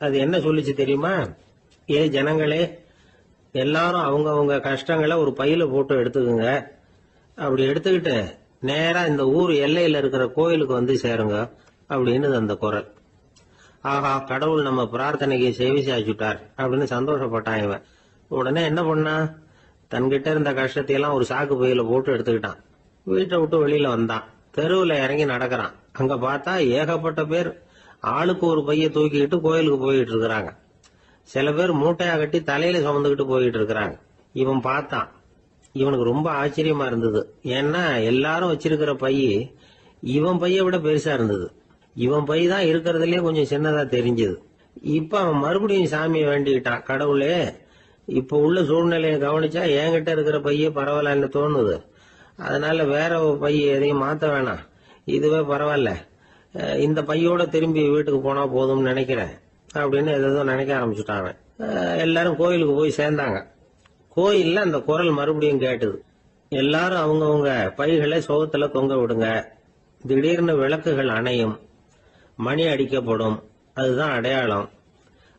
அது என்ன சொல்லிச்சு தெரியுமா? ஏ ஜனங்களே, எல்லாரும் அவங்கவங்க கஷ்டங்களை ஒரு பையில போட்டு எடுத்துக்குங்க. அப்படி எடுத்துக்கிட்டு நேரா இந்த ஊர் எல்லையில இருக்கிற கோயிலுக்கு சேருங்க அப்படின்னு அந்த குரல். ஆஹா, கடவுள் நம்ம பிரார்த்தனைக்கு செவி சாய்ச்சுட்டார் அப்படின்னு சந்தோஷப்பட்டான் இவன். உடனே என்ன பண்ணா, தன்கிட்ட இருந்த கஷ்டத்தையெல்லாம் ஒரு சாக்கு பையில போட்டு எடுத்துக்கிட்டான். வீட்டை விட்டு வெளியில வந்தான். தெருவுல இறங்கி நடக்கிறான். அங்க பார்த்தா ஏகப்பட்ட பேர் ஆளுக்கு ஒரு பைய தூக்கிக்கிட்டு கோயிலுக்கு போயிட்டு இருக்கிறாங்க. சில பேர் மூட்டையா கட்டி தலையில சுமந்துக்கிட்டு போயிட்டு இருக்கிறாங்க. இவன் பார்த்தான். இவனுக்கு ரொம்ப ஆச்சரியமா இருந்தது. ஏன்னா எல்லாரும் வச்சிருக்கிற பைய இவன் பைய விட பெருசா இருந்தது. இவன் பை தான் இருக்கிறதுலயே கொஞ்சம் சின்னதா தெரிஞ்சது. இப்ப அவன் மறுபடியும் சாமியை வேண்டிக்கிட்டான், கடவுளே, இப்ப உள்ள சூழ்நிலையை கவனிச்சா என்கிட்ட இருக்கிற பைய பரவாயில்லன்னு தோணுது. அதனால வேற பைய எதையும் மாத்த வேணாம், இதுவே பரவாயில்ல, இந்த பையோட திரும்பி வீட்டுக்கு போனா போதும்னு நினைக்கிறேன் அப்படின்னு ஏதோ நினைக்க ஆரம்பிச்சுட்டான் அவன். எல்லாரும் கோயிலுக்கு போய் சேர்ந்தாங்க. கோயில்ல அந்த குரல் மறுபடியும் கேட்டுது. எல்லாரும் அவங்கவுங்க பைகளை சோகத்துல தொங்க விடுங்க, திடீர்னு விளக்குகள் அணையும், மணி அடிக்கப்படும், அதுதான் அடையாளம்.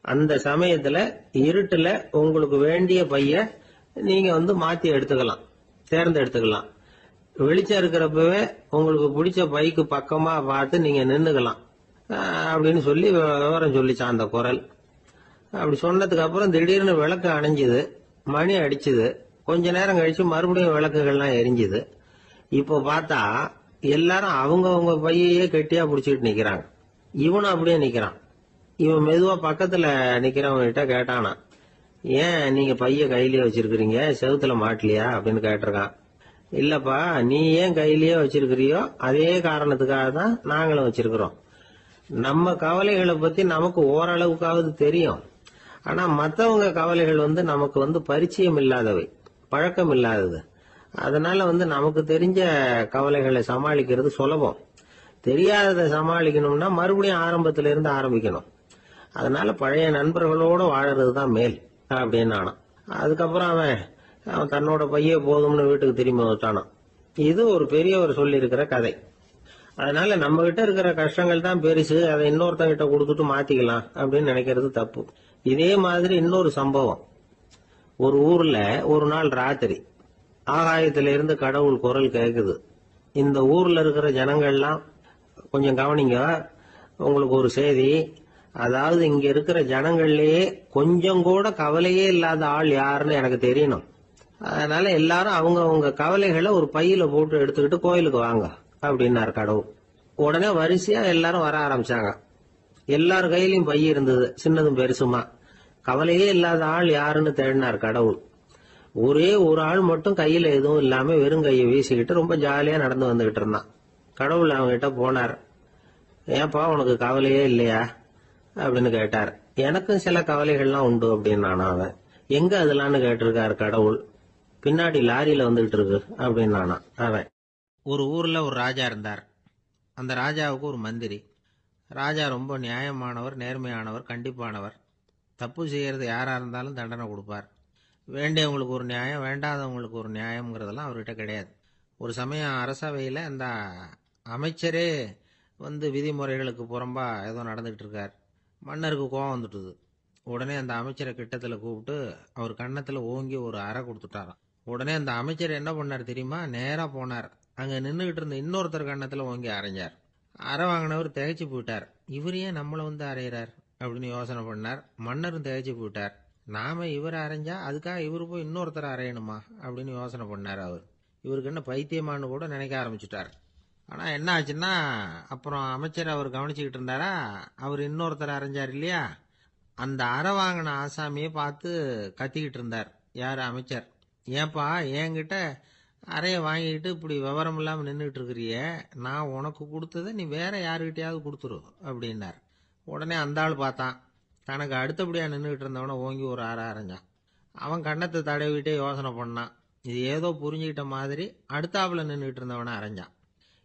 அந்த சமயத்துல இருட்டுல உங்களுக்கு வேண்டிய பைய நீங்க மாத்தி எடுத்துக்கலாம், தேர்ந்தெடுத்துக்கலாம். வெளிச்சம் இருக்கிறப்பவே உங்களுக்கு பிடிச்ச பைக்கு பக்கமா பார்த்து நீங்க நின்னுக்கலாம் அப்படின்னு சொல்லி விவரம் சொல்லிச்சான் அந்த குரல். அப்படி சொன்னதுக்கு அப்புறம் திடீர்னு விளக்கு அணைஞ்சுது, மணி அடிச்சுது. கொஞ்ச நேரம் கழிச்சு மறுபடியும் விளக்குகள்லாம் எரிஞ்சுது. இப்போ பார்த்தா எல்லாரும் அவங்கவங்க பையையே கெட்டியா புடிச்சிட்டு நிக்கிறாங்க. இவனும் அப்படியே நிக்கிறான். இவன் மெதுவா பக்கத்துல நிக்கிறவங்க கிட்ட கேட்டானா, ஏன் நீங்க பைய கையிலேயே வச்சிருக்கிறீங்க, செவுத்துல மாட்டலையா அப்படின்னு கேட்டிருக்கான். இல்லப்பா, நீ ஏன் கையிலேயே வச்சிருக்கிறியோ அதே காரணத்துக்காக தான் நாங்களும் வச்சிருக்கிறோம். நம்ம கவலைகளை பத்தி நமக்கு ஓரளவுக்காவது தெரியும். ஆனா மத்தவங்க கவலைகள் நமக்கு பரிச்சயம் இல்லாதவை, பழக்கம் இல்லாதது. அதனால நமக்கு தெரிஞ்ச கவலைகளை சமாளிக்கிறது சுலபம். தெரியாததை சமாளிக்கணும்னா மறுபடியும் ஆரம்பத்துல இருந்து ஆரம்பிக்கணும். அதனால பழைய நண்பர்களோட வாழறது தான் மேல் அப்படின்னு ஆனான். அதுக்கப்புறம் அவன் தன்னோட பைய போதும்னு வீட்டுக்கு திரும்பி வந்துட்டானான். இது ஒரு பெரியவர் சொல்லி இருக்கிற கதை. அதனால நம்ம கிட்ட இருக்கிற கஷ்டங்கள் தான் பெருசு, அதை இன்னொருத்தங்கிட்ட கொடுத்துட்டு மாத்திக்கலாம் அப்படின்னு நினைக்கிறது தப்பு. இதே மாதிரி இன்னொரு சம்பவம். ஒரு ஊர்ல ஒரு நாள் ராத்திரி ஆகாயத்தில இருந்து கடவுள் குரல் கேக்குது. இந்த ஊர்ல இருக்கிற ஜனங்கள்லாம் கொஞ்சம் கவனிங்க, உங்களுக்கு ஒரு செய்தி. அதாவது இங்க இருக்கிற ஜனங்கள்லயே கொஞ்சம் கூட கவலையே இல்லாத ஆள் யாருன்னு எனக்கு தெரியணும். அதனால எல்லாரும் அவங்க கவலைகளை ஒரு பையில போட்டு எடுத்துக்கிட்டு கோயிலுக்கு வாங்க அப்படின்னாரு கடவுள். உடனே வரிசையா எல்லாரும் வர ஆரம்பிச்சாங்க. எல்லார் கையிலயும் பை இருந்தது, சின்னதும் பெருசுமா. கவலையே இல்லாத ஆள் யாருன்னு தேடினார் கடவுள். ஒரே ஒரு ஆள் மட்டும் கையில எதுவும் இல்லாம வெறும் கையை வீசிக்கிட்டு ரொம்ப ஜாலியா நடந்து வந்துகிட்டு இருந்தான். கடவுள் அவங்ககிட்ட போனார். ஏன்பா உனக்கு கவலையே இல்லையா அப்படின்னு கேட்டார். எனக்கும் சில கவலைகள்லாம் உண்டு அப்படின்னு அவன். எங்க அதெல்லாம்னு கேட்டிருக்காரு கடவுள். பின்னாடி லாரியில வந்துகிட்டு இருக்கு அப்படின்னு அவன். ஒரு ஊர்ல ஒரு ராஜா இருந்தார். அந்த ராஜாவுக்கு ஒரு மந்திரி. ராஜா ரொம்ப நியாயமானவர், நேர்மையானவர், கண்டிப்பானவர். தப்பு செய்யறது யாரா இருந்தாலும் தண்டனை கொடுப்பார். வேண்டியவங்களுக்கு ஒரு நியாயம், வேண்டாதவங்களுக்கு ஒரு நியாயம்ங்கிறதெல்லாம் அவர்கிட்ட கிடையாது. ஒரு சமயம் அரசவையில் அந்த அமைச்சரே விதிமுறைகளுக்கு புறம்பா ஏதோ நடந்துகிட்டு இருக்கார். மன்னருக்கு கோவம் வந்துட்டுது. உடனே அந்த அமைச்சரை கிட்டத்தில் கூப்பிட்டு அவர் கன்னத்தில் ஓங்கி ஒரு அறை கொடுத்துட்டாராம். உடனே அந்த அமைச்சர் என்ன பண்ணார் தெரியுமா? நேராக போனார். அங்கே நின்றுகிட்டு இருந்த இன்னொருத்தர் கன்னத்தில் ஓங்கி அரைஞ்சார். அறை வாங்கினவர் திகைச்சு போயிட்டார். இவர் ஏன் நம்மளை அரைகிறார் அப்படின்னு யோசனை பண்ணார். மன்னரும் திகைச்சு போயிட்டார். நாம இவர் அரைஞ்சா அதுக்காக இவரு போய் இன்னொருத்தர் அரையணுமா அப்படின்னு யோசனை பண்ணார். இவருக்கு என்ன பைத்தியமானு கூட நினைக்க ஆரம்பிச்சுட்டார். ஆனா என்ன ஆச்சுன்னா, அப்புறம் அமைச்சர் அவர் கவனிச்சுக்கிட்டு இருந்தாரா, அவர் இன்னொருத்தர் அரைஞ்சார் இல்லையா, அந்த அறை வாங்கின ஆசாமியை பார்த்து கத்திக்கிட்டு இருந்தார். யாரு? அமைச்சர். ஏன்பா என்கிட்ட அறைய வாங்கிக்கிட்டு இப்படி விவரம் இல்லாம நின்றுட்டு இருக்கிறிய, நான் உனக்கு கொடுத்ததை நீ வேற யாருக்கிட்டையாவது கொடுத்துரு அப்படின்னார். உடனே அந்த ஆள் பார்த்தான். தனக்கு அடுத்தபடியா நின்றுகிட்டு இருந்தவன ஓங்கி ஒரு அறை அரைஞ்சான். அவன் கண்ணத்தை தடவிட்டே யோசனை பண்ணான். இது ஏதோ புரிஞ்சுக்கிட்ட மாதிரி அடுத்தாப்புல நின்றுகிட்டு இருந்தவன அரைஞ்சான்.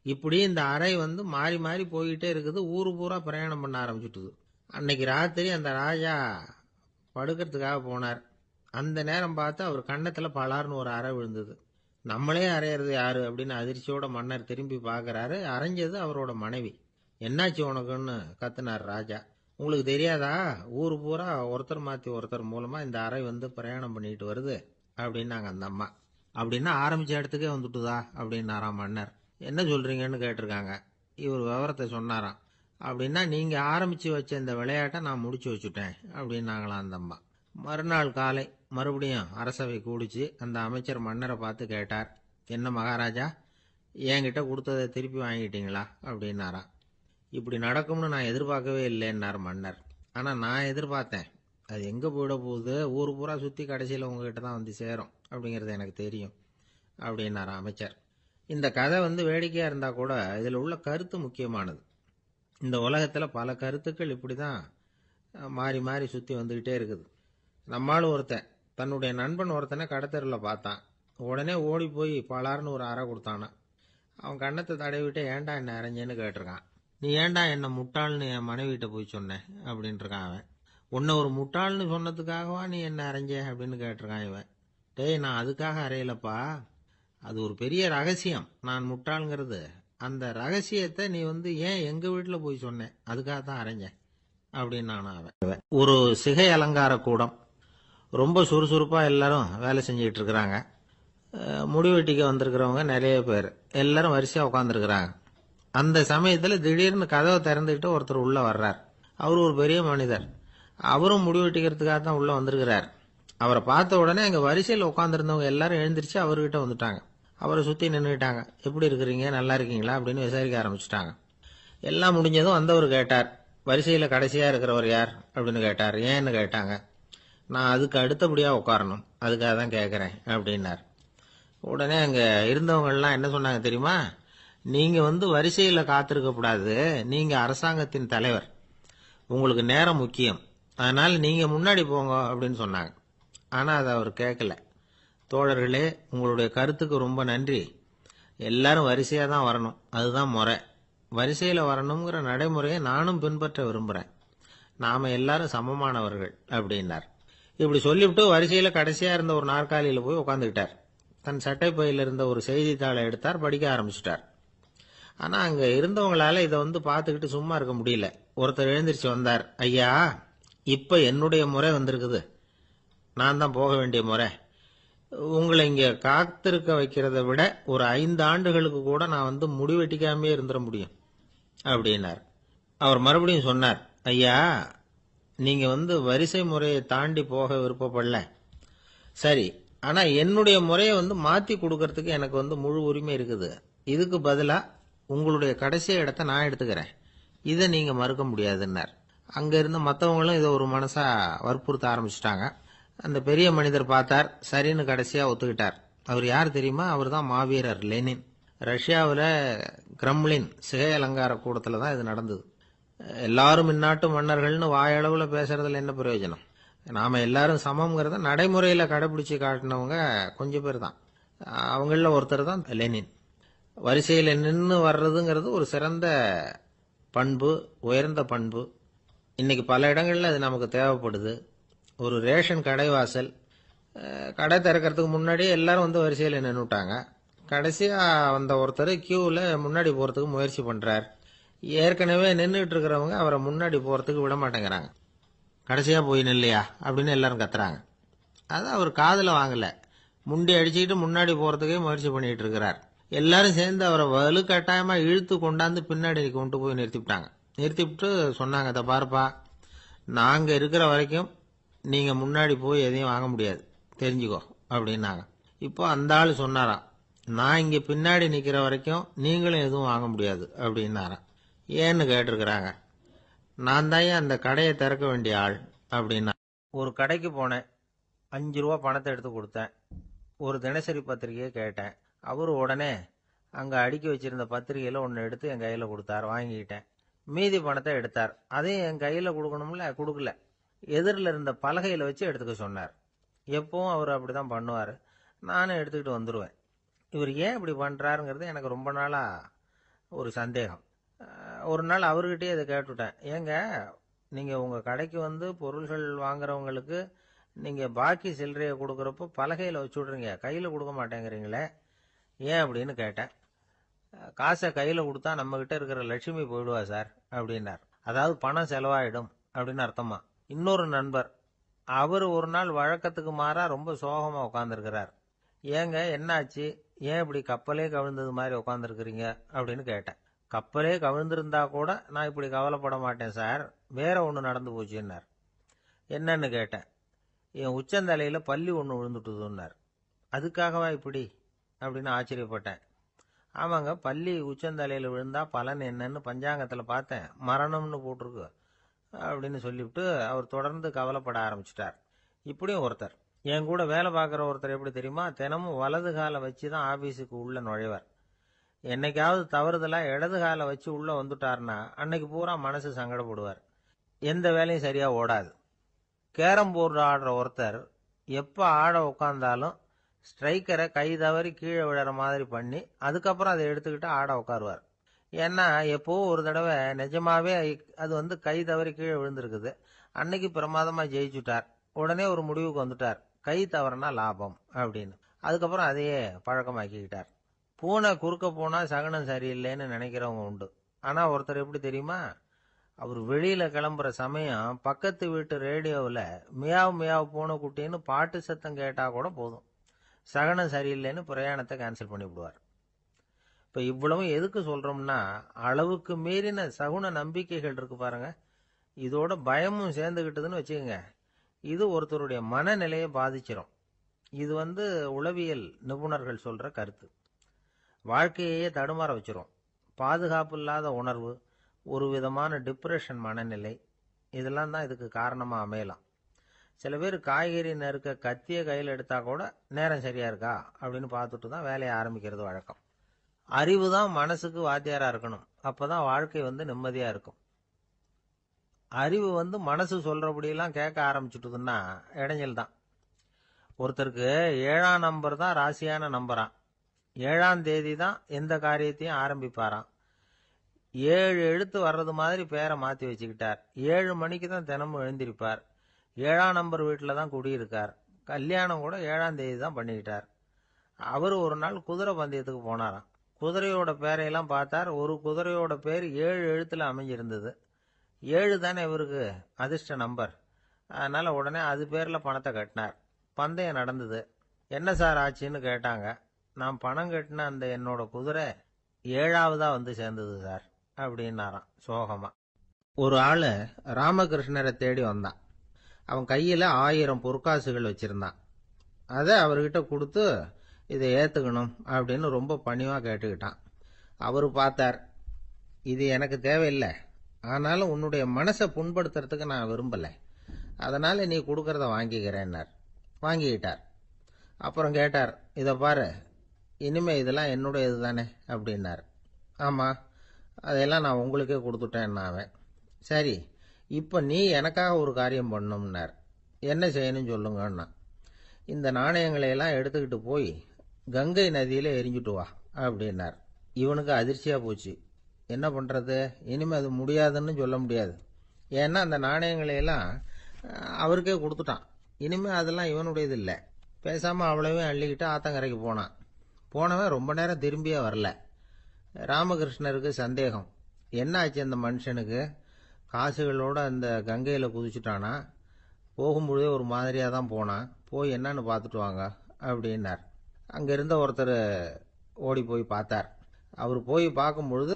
இப்படி இந்த அறை மாறி மாறி போயிட்டே இருக்குது. ஊரு பூரா பிரயாணம் பண்ண ஆரம்பிச்சுட்டுது. அன்னைக்கு ராத்திரி அந்த ராஜா படுக்கிறதுக்காக போனார். அந்த நேரம் பார்த்து அவர் கன்னத்துல பலார்னு ஒரு அறை விழுந்தது. நம்மளே அரையிறது யாரு அப்படின்னு அதிர்ச்சியோட மன்னர் திரும்பி பார்க்கறாரு. அரைஞ்சது அவரோட மனைவி. என்னாச்சு உனக்குன்னு கத்துனார் ராஜா. உங்களுக்கு தெரியாதா, ஊர் பூரா ஒருத்தர் மாத்தி ஒருத்தர் மூலமா இந்த அறை பிரயாணம் பண்ணிட்டு வருது அப்படின்னாங்க அந்த அம்மா. அப்படின்னா ஆரம்பிச்ச இடத்துக்கே வந்துட்டுதா அப்படின்னாராம் மன்னர். என்ன சொல்றீங்கன்னு கேட்டிருக்காங்க. இவர் விவரத்தை சொன்னாராம். அப்படின்னா நீங்க ஆரம்பிச்சு வச்ச இந்த விளையாட்டை நான் முடிச்சு வச்சுட்டேன் அப்படின்னாங்களாம் அந்த அம்மா. மறுநாள் காலை மறுபடியும் அரசவை கூடிச்சு. அந்த அமைச்சர் மன்னரை பார்த்து கேட்டார். என்ன மகாராஜா, என்கிட்ட கொடுத்ததை திருப்பி வாங்கிட்டீங்களா அப்படின்னாராம். இப்படி நடக்கும்னு நான் எதிர்பார்க்கவே இல்லைன்னார் மன்னர். ஆனா நான் எதிர்பார்த்தேன். அது எங்க போயிட போகுது, ஊர் பூரா சுத்தி கடைசியில் உங்ககிட்ட தான் சேரும் அப்படிங்கிறது எனக்கு தெரியும் அப்படின்னாராம் அமைச்சர். இந்த கதை வேடிக்கையா இருந்தா கூட இதுல உள்ள கருத்து முக்கியமானது. இந்த உலகத்துல பல கருத்துக்கள் இப்படிதான் மாறி மாறி சுத்தி வந்துகிட்டே இருக்குது. நம்மாலும் ஒருத்தன் தன்னுடைய நண்பன் ஒருத்தனை கடத்தெருவில் பார்த்தான். உடனே ஓடி போய் பலார்னு ஒரு அறை கொடுத்தானா. அவன் கண்ணத்தை தடவிட்டு ஏன்டா என்ன அரைஞ்சேன்னு கேட்டிருக்கான். நீ ஏன்டா என்ன முட்டாள்னு என் மனைவிட்ட போய் சொன்னேன் அப்படின்ட்டு இருக்கான் அவன். உன்னை ஒரு முட்டாள்னு சொன்னதுக்காகவா நீ என்ன அரைஞ்ச அப்படின்னு கேட்டிருக்கான் இவன். டேய், நான் அதுக்காக அறையலப்பா, அது ஒரு பெரிய ரகசியம். நான் முட்டாளுங்கிறது அந்த ரகசியத்தை நீ ஏன் எங்க வீட்டுல போய் சொன்னேன், அதுக்காக தான் அரைஞ்சேன் அப்படின்னு நான் அவன். ஒரு சிகை அலங்கார கூடம். ரொம்ப சுறுசுறுப்பா எல்லாரும் வேலை செஞ்சுட்டு இருக்கிறாங்க. முடிவெட்டிக்க வந்திருக்கிறவங்க நிறைய பேர். எல்லாரும் வரிசையா உட்காந்துருக்கிறாங்க. அந்த சமயத்துல திடீர்னு கதவை திறந்துக்கிட்டு ஒருத்தர் உள்ள வர்றார். அவர் ஒரு பெரிய மனிதர். அவரும் முடி வெட்டிக்கிறதுக்காக தான் உள்ள வந்திருக்கிறார். அவரை பார்த்த உடனே அங்க வரிசையில் உட்காந்துருந்தவங்க எல்லாரும் எழுந்திருச்சு அவர்கிட்ட வந்துட்டாங்க. அவரை சுத்தி நின்றுட்டாங்க. எப்படி இருக்கிறீங்க, நல்லா இருக்கீங்களா அப்படின்னு விசாரிக்க ஆரம்பிச்சுட்டாங்க. எல்லாம் முடிஞ்சதும் வந்தவர் கேட்டார், வரிசையில கடைசியா இருக்கிறவர் யார் அப்படின்னு கேட்டார். ஏன்னு கேட்டாங்க. நான் அதுக்கு அடுத்தபடியா உட்காரணும், அதுக்காக தான் கேட்கறேன் அப்படின்னார். உடனே அங்க இருந்தவங்க எல்லாம் என்ன சொன்னாங்க தெரியுமா? நீங்க வரிசையில காத்திருக்க கூடாது, நீங்க அரசாங்கத்தின் தலைவர், உங்களுக்கு நேரம் முக்கியம், அதனால நீங்க முன்னாடி போங்க அப்படின்னு சொன்னாங்க. ஆனா அதை அவர் கேட்கல. தோழர்களே, உங்களுடைய கருத்துக்கு ரொம்ப நன்றி. எல்லாரும் வரிசையா தான் வரணும், அதுதான் முறை. வரிசையில வரணுங்கிற நடைமுறையை நானும் பின்பற்ற விரும்புறேன். நாம எல்லாரும் சமமானவர்கள் அப்படின்னார். இப்படி சொல்லிவிட்டு வரிசையில கடைசியா இருந்த ஒரு நாற்காலியில போய் உட்காந்துக்கிட்டார். தன் சட்டை பையில இருந்த ஒரு செய்தித்தாளை எடுத்தார், படிக்க ஆரம்பிச்சிட்டார். ஆனா அங்க இருந்தவங்களால இதை பார்த்துக்கிட்டு சும்மா இருக்க முடியல. ஒருத்தர் எழுந்திருச்சு வந்தார். ஐயா, இப்ப என்னுடைய முறை வந்திருக்குது, நான் தான் போக வேண்டிய முறை. உங்களை இங்க காத்திருக்க வைக்கிறத விட ஒரு 5 ஆண்டுகளுக்கு கூட நான் முடிவெட்டிக்காமே இருந்துட முடியும் அப்படின்னார். அவர் மறுபடியும் சொன்னார், ஐயா, நீங்க வரிசை முறையை தாண்டி போக விருப்பப்படல, சரி, ஆனா என்னுடைய முறையை மாத்தி கொடுக்கறதுக்கு எனக்கு முழு உரிமை இருக்குது. இதுக்கு பதிலா உங்களுடைய கடைசி இடத்தை நான் எடுத்துக்கிறேன், இதை நீங்க மறுக்க முடியாதுன்னார். அங்க இருந்த மற்றவங்களும் இதை ஒரு மனசா வற்புறுத்த ஆரம்பிச்சுட்டாங்க. அந்த பெரிய மனிதர் பார்த்தார், சரின்னு கடைசியா ஒத்துக்கிட்டார். அவர் யார் தெரியுமா? அவர் தான் மாவீரர் லெனின். ரஷ்யாவில் கிரெம்ளின் சிகை அலங்கார கூடத்துல தான் இது நடந்தது. எல்லாரும் இந்நாட்டு மன்னர்கள்னு வாயளவுல பேசுறதுல என்ன பிரயோஜனம்? நாம எல்லாரும் சமம்ங்கிறத நடைமுறையில கடைபிடிச்சு காட்டினவங்க கொஞ்சம் பேர் தான். அவங்கள ஒருத்தர் தான் லெனின். வரிசையில நின்று வர்றதுங்கிறது ஒரு சிறந்த பண்பு, உயர்ந்த பண்பு. இன்னைக்கு பல இடங்கள்ல அது நமக்கு தேவைப்படுது. ஒரு ரேஷன் கடைவாசல், கடை திறக்கிறதுக்கு முன்னாடியே எல்லாரும் வரிசையில நின்றுட்டாங்க. கடைசியா வந்த ஒருத்தர் கியூவில் முன்னாடி போறதுக்கு முயற்சி பண்றார். ஏற்கனவே நின்றுட்டு இருக்கிறவங்க அவரை முன்னாடி போறதுக்கு விட மாட்டேங்கிறாங்க. கடைசியா போய் நில்லையா அப்படின்னு எல்லாரும் கத்துறாங்க. அது அவர் காதுல வாங்கல. முண்டி அடிச்சுக்கிட்டு முன்னாடி போறதுக்கே முயற்சி பண்ணிட்டு இருக்கிறார். எல்லாரும் சேர்ந்து அவரை வலுக்கட்டாயமா இழுத்து கொண்டாந்து பின்னாடி கொண்டு போய் நிறுத்திவிட்டாங்க. நிறுத்திவிட்டு சொன்னாங்க, இதை பாருப்பா, நாங்க இருக்கிற வரைக்கும் நீங்க முன்னாடி போய் எதையும் வாங்க முடியாது, தெரிஞ்சுக்கோ அப்படின்னாங்க. இப்போ அந்த ஆள் சொன்னாராம், நான் இங்க பின்னாடி நிக்கிற வரைக்கும் நீங்களும் எதுவும் வாங்க முடியாது அப்படின்னாராம். ஏன்னு கேட்டிருக்கிறாங்க. நான் தான் அந்த கடையை திறக்க வேண்டிய ஆள் அப்படின்னா. ஒரு கடைக்கு போனேன், 5 ரூபா பணத்தை எடுத்து கொடுத்தேன். ஒரு தினசரி பத்திரிகையை கேட்டேன். அவரு உடனே அங்க அடுக்கி வச்சிருந்த பத்திரிகையில ஒன்னு எடுத்து என் கையில கொடுத்தார், வாங்கிக்கிட்டேன். மீதி பணத்தை எடுத்தார், அதையும் என் கையில கொடுக்கணும்ல, கொடுக்கல. எதிரில் இருந்த பலகையில வச்சு எடுத்துக்க சொன்னார். எப்பவும் அவர் அப்படிதான் பண்ணுவாரு. நானும் எடுத்துக்கிட்டு வந்துடுவேன். இவர் ஏன் இப்படி பண்றாருங்கிறது எனக்கு ரொம்ப நாளா ஒரு சந்தேகம். ஒரு நாள் அவர்கிட்டயே இதை கேட்டுவிட்டேன். ஏங்க, நீங்க உங்க கடைக்கு பொருள்கள் வாங்குறவங்களுக்கு நீங்க பாக்கி சில்லறையை கொடுக்கறப்போ பலகையில வச்சு விடுறீங்க, கையில கொடுக்க மாட்டேங்கிறீங்களே, ஏன் அப்படின்னு கேட்டேன். காசை கையில கொடுத்தா நம்ம கிட்ட இருக்கிற லட்சுமி போயிடுவா சார் அப்படின்னார். அதாவது பணம் செலவாயிடும் அப்படின்னு அர்த்தமா. இன்னொரு நண்பர், அவர் ஒரு நாள் வழக்கத்துக்கு மாறா ரொம்ப சோகமா உட்காந்துருக்கிறார். ஏங்க, என்னாச்சு, ஏன் இப்படி கப்பலே கவிழ்ந்தது மாதிரி உட்காந்துருக்கிறீங்க அப்படின்னு கேட்டேன். கப்பலே கவிழ்ந்திருந்தா கூட நான் இப்படி கவலைப்பட மாட்டேன் சார், வேற ஒன்று நடந்து போச்சுன்னார். என்னன்னு கேட்டேன். என் உச்சந்தலையில பல்லி ஒன்று விழுந்துட்டுதுன்னார். அதுக்காகவா இப்படி அப்படின்னு ஆச்சரியப்பட்டேன். ஆமாங்க, பல்லி உச்சந்தலையில விழுந்தா பலன் என்னன்னு பஞ்சாங்கத்துல பார்த்தேன், மரணம்னு போட்டிருக்கு அப்படின்னு சொல்லிவிட்டு அவர் தொடர்ந்து கவலைப்பட ஆரம்பிச்சிட்டார். இப்படியும் ஒருத்தர், என் கூட வேலை பார்க்குற ஒருத்தர் எப்படி தெரியுமா, தினமும் வலது காலை வச்சு தான் ஆபீஸுக்கு உள்ள நுழைவார். என்னைக்காவது தவறுதலா இடது காலை வச்சு உள்ள வந்துட்டார்னா அன்னைக்கு பூரா மனசு சங்கடப்படுவார், எந்த வேலையும் சரியா ஓடாது. கேரம் போர்டு ஆடுற ஒருத்தர் எப்ப ஆட உட்கார்ந்தாலும் ஸ்ட்ரைக்கரை கை தவறி கீழே விழற மாதிரி பண்ணி அதுக்கப்புறம் அதை எடுத்துக்கிட்டு ஆட உட்காருவார். ஏன்னா எப்போ ஒரு தடவை நிஜமாவே அது கை தவறி கீழே விழுந்திருக்குது, அன்னைக்கு பிரமாதமா ஜெயிச்சுட்டார். உடனே ஒரு முடிவுக்கு வந்துட்டார், கை தவறுனா லாபம் அப்படின்னு. அதுக்கப்புறம் அதையே பழக்கமாக்கிக்கிட்டார். பூனை குறுக்க போனா சகனம் சரியில்லைன்னு நினைக்கிறவங்க உண்டு. ஆனா ஒருத்தர் எப்படி தெரியுமா, அவர் வெளியில கிளம்புற சமயம் பக்கத்து வீட்டு ரேடியோவில் மியாவ் மியாவ் பூனை குட்டின்னு பாட்டு சத்தம் கேட்டா கூட போதும், சகனம் சரியில்லைன்னு பிரயாணத்தை கேன்சல் பண்ணி விடுவார். இப்ப இவ்வளவு எதுக்கு சொல்றோம்னா, அளவுக்கு மீறின சகுன நம்பிக்கைகள் இருக்கு பாருங்க, இதோட பயமும் சேர்ந்துக்கிட்டதுன்னு வச்சுக்கோங்க, இது ஒருத்தருடைய மனநிலையை பாதிச்சிடும். இது உளவியல் நிபுணர்கள் சொல்ற கருத்து. வாழ்க்கையே தடுமாற வச்சிரும். பாதுகாப்பு இல்லாத உணர்வு, ஒரு விதமான டிப்ரெஷன் மனநிலை, இதெல்லாம் தான் இதுக்கு காரணமா அமையலாம். சில பேர் காய்கறி நறுக்க கத்திய கையில் எடுத்தா கூட நேரம் சரியா இருக்கா அப்படின்னு பார்த்துட்டு தான் வேலையை ஆரம்பிக்கிறது வழக்கம். அறிவு தான் மனசுக்கு வாத்தியாரா இருக்கணும். அப்பதான் வாழ்க்கை நிம்மதியா இருக்கும். அறிவு மனசு சொல்றபடியெல்லாம் கேட்க ஆரம்பிச்சுட்டுதுன்னா இடைஞ்சல் தான். ஒருத்தருக்கு 7ஆம் நம்பர் தான் ராசியான நம்பராம். 7ஆம் தேதி தான் எந்த காரியத்தையும் ஆரம்பிப்பாராம். 7 எழுத்து வர்றது மாதிரி பேரை மாத்தி வச்சுக்கிட்டார். 7 மணிக்கு தான் தினமும் எழுந்திருப்பார். 7ஆம் நம்பர் வீட்டில் தான் குடியிருக்கார். கல்யாணம் கூட 7ஆம் தேதி தான் பண்ணிக்கிட்டார். அவர் ஒரு நாள் குதிரை பந்தயத்துக்கு போனாராம். குதிரையோட பேரையெல்லாம் பார்த்தார். ஒரு குதிரையோட பேர் 7 எழுத்துல அமைஞ்சிருந்தது. 7 தானே இவருக்கு அதிர்ஷ்ட நம்பர். அதனால உடனே அது பேர்ல பணத்தை கட்டினார். பந்தயம் நடந்தது. என்ன சார் ஆச்சுன்னு கேட்டாங்க. நான் பணம் கட்டின அந்த என்னோட குதிரை 7ஆவதா சேர்ந்தது சார் அப்படின்னாராம் சோகமா. ஒரு ஆளு ராமகிருஷ்ணரை தேடி வந்தான். அவன் கையில 1000 பொற்காசுகள் வச்சிருந்தான். அதை அவர்கிட்ட கொடுத்து இதை ஏத்துக்கணும் அப்படின்னு ரொம்ப பணிவா கேட்டுக்கிட்டான். அவரு பார்த்தார், இது எனக்கு தேவையில்லை, ஆனாலும் உன்னுடைய மனசை புண்படுத்துறதுக்கு நான் விரும்பல, அதனால நீ கொடுக்கறத வாங்கிக்கிறேன்னார். வாங்கிக்கிட்டார். அப்புறம் கேட்டார், இதை பாரு, இனிமே இதெல்லாம் என்னுடையது தானே அப்படின்னார். ஆமா, அதையெல்லாம் நான் உங்களுக்கே கொடுத்துட்டேன். அவன், சரி, இப்ப நீ எனக்காக ஒரு காரியம் பண்ணணும்னார். என்ன செய்யணும் சொல்லுங்கன்னா, இந்த நாணயங்களை எல்லாம் எடுத்துக்கிட்டு போய் கங்கை நதியில எரிஞ்சுட்டு வா அப்படின்னார். இவனுக்கு அதிர்ச்சியா போச்சு. என்ன பண்றது, இனிமே அது முடியாதுன்னு சொல்ல முடியாது. ஏன்னா அந்த நாணயங்களை எல்லாம் அவருக்கே கொடுத்துட்டான். இனிமே அதெல்லாம் இவனுடையது இல்லை. பேசாம அவ்வளவையும் அள்ளிக்கிட்டு ஆத்தங்கரைக்கு போனான். போனவன் ரொம்ப நேரம் திரும்பியே வரல. ராமகிருஷ்ணருக்கு சந்தேகம், என்ன ஆச்சு அந்த மனுஷனுக்கு, காசுகளோட அந்த கங்கையில குதிச்சுட்டானா, போகும்பொழுதே ஒரு மாதிரியா தான் போனான், போய் என்னன்னு பார்த்துட்டு வாங்க அப்படின்னார். அங்க இருந்த ஒருத்தர் ஓடி போய் பார்த்தார். அவர் போய் பார்க்கும் பொழுது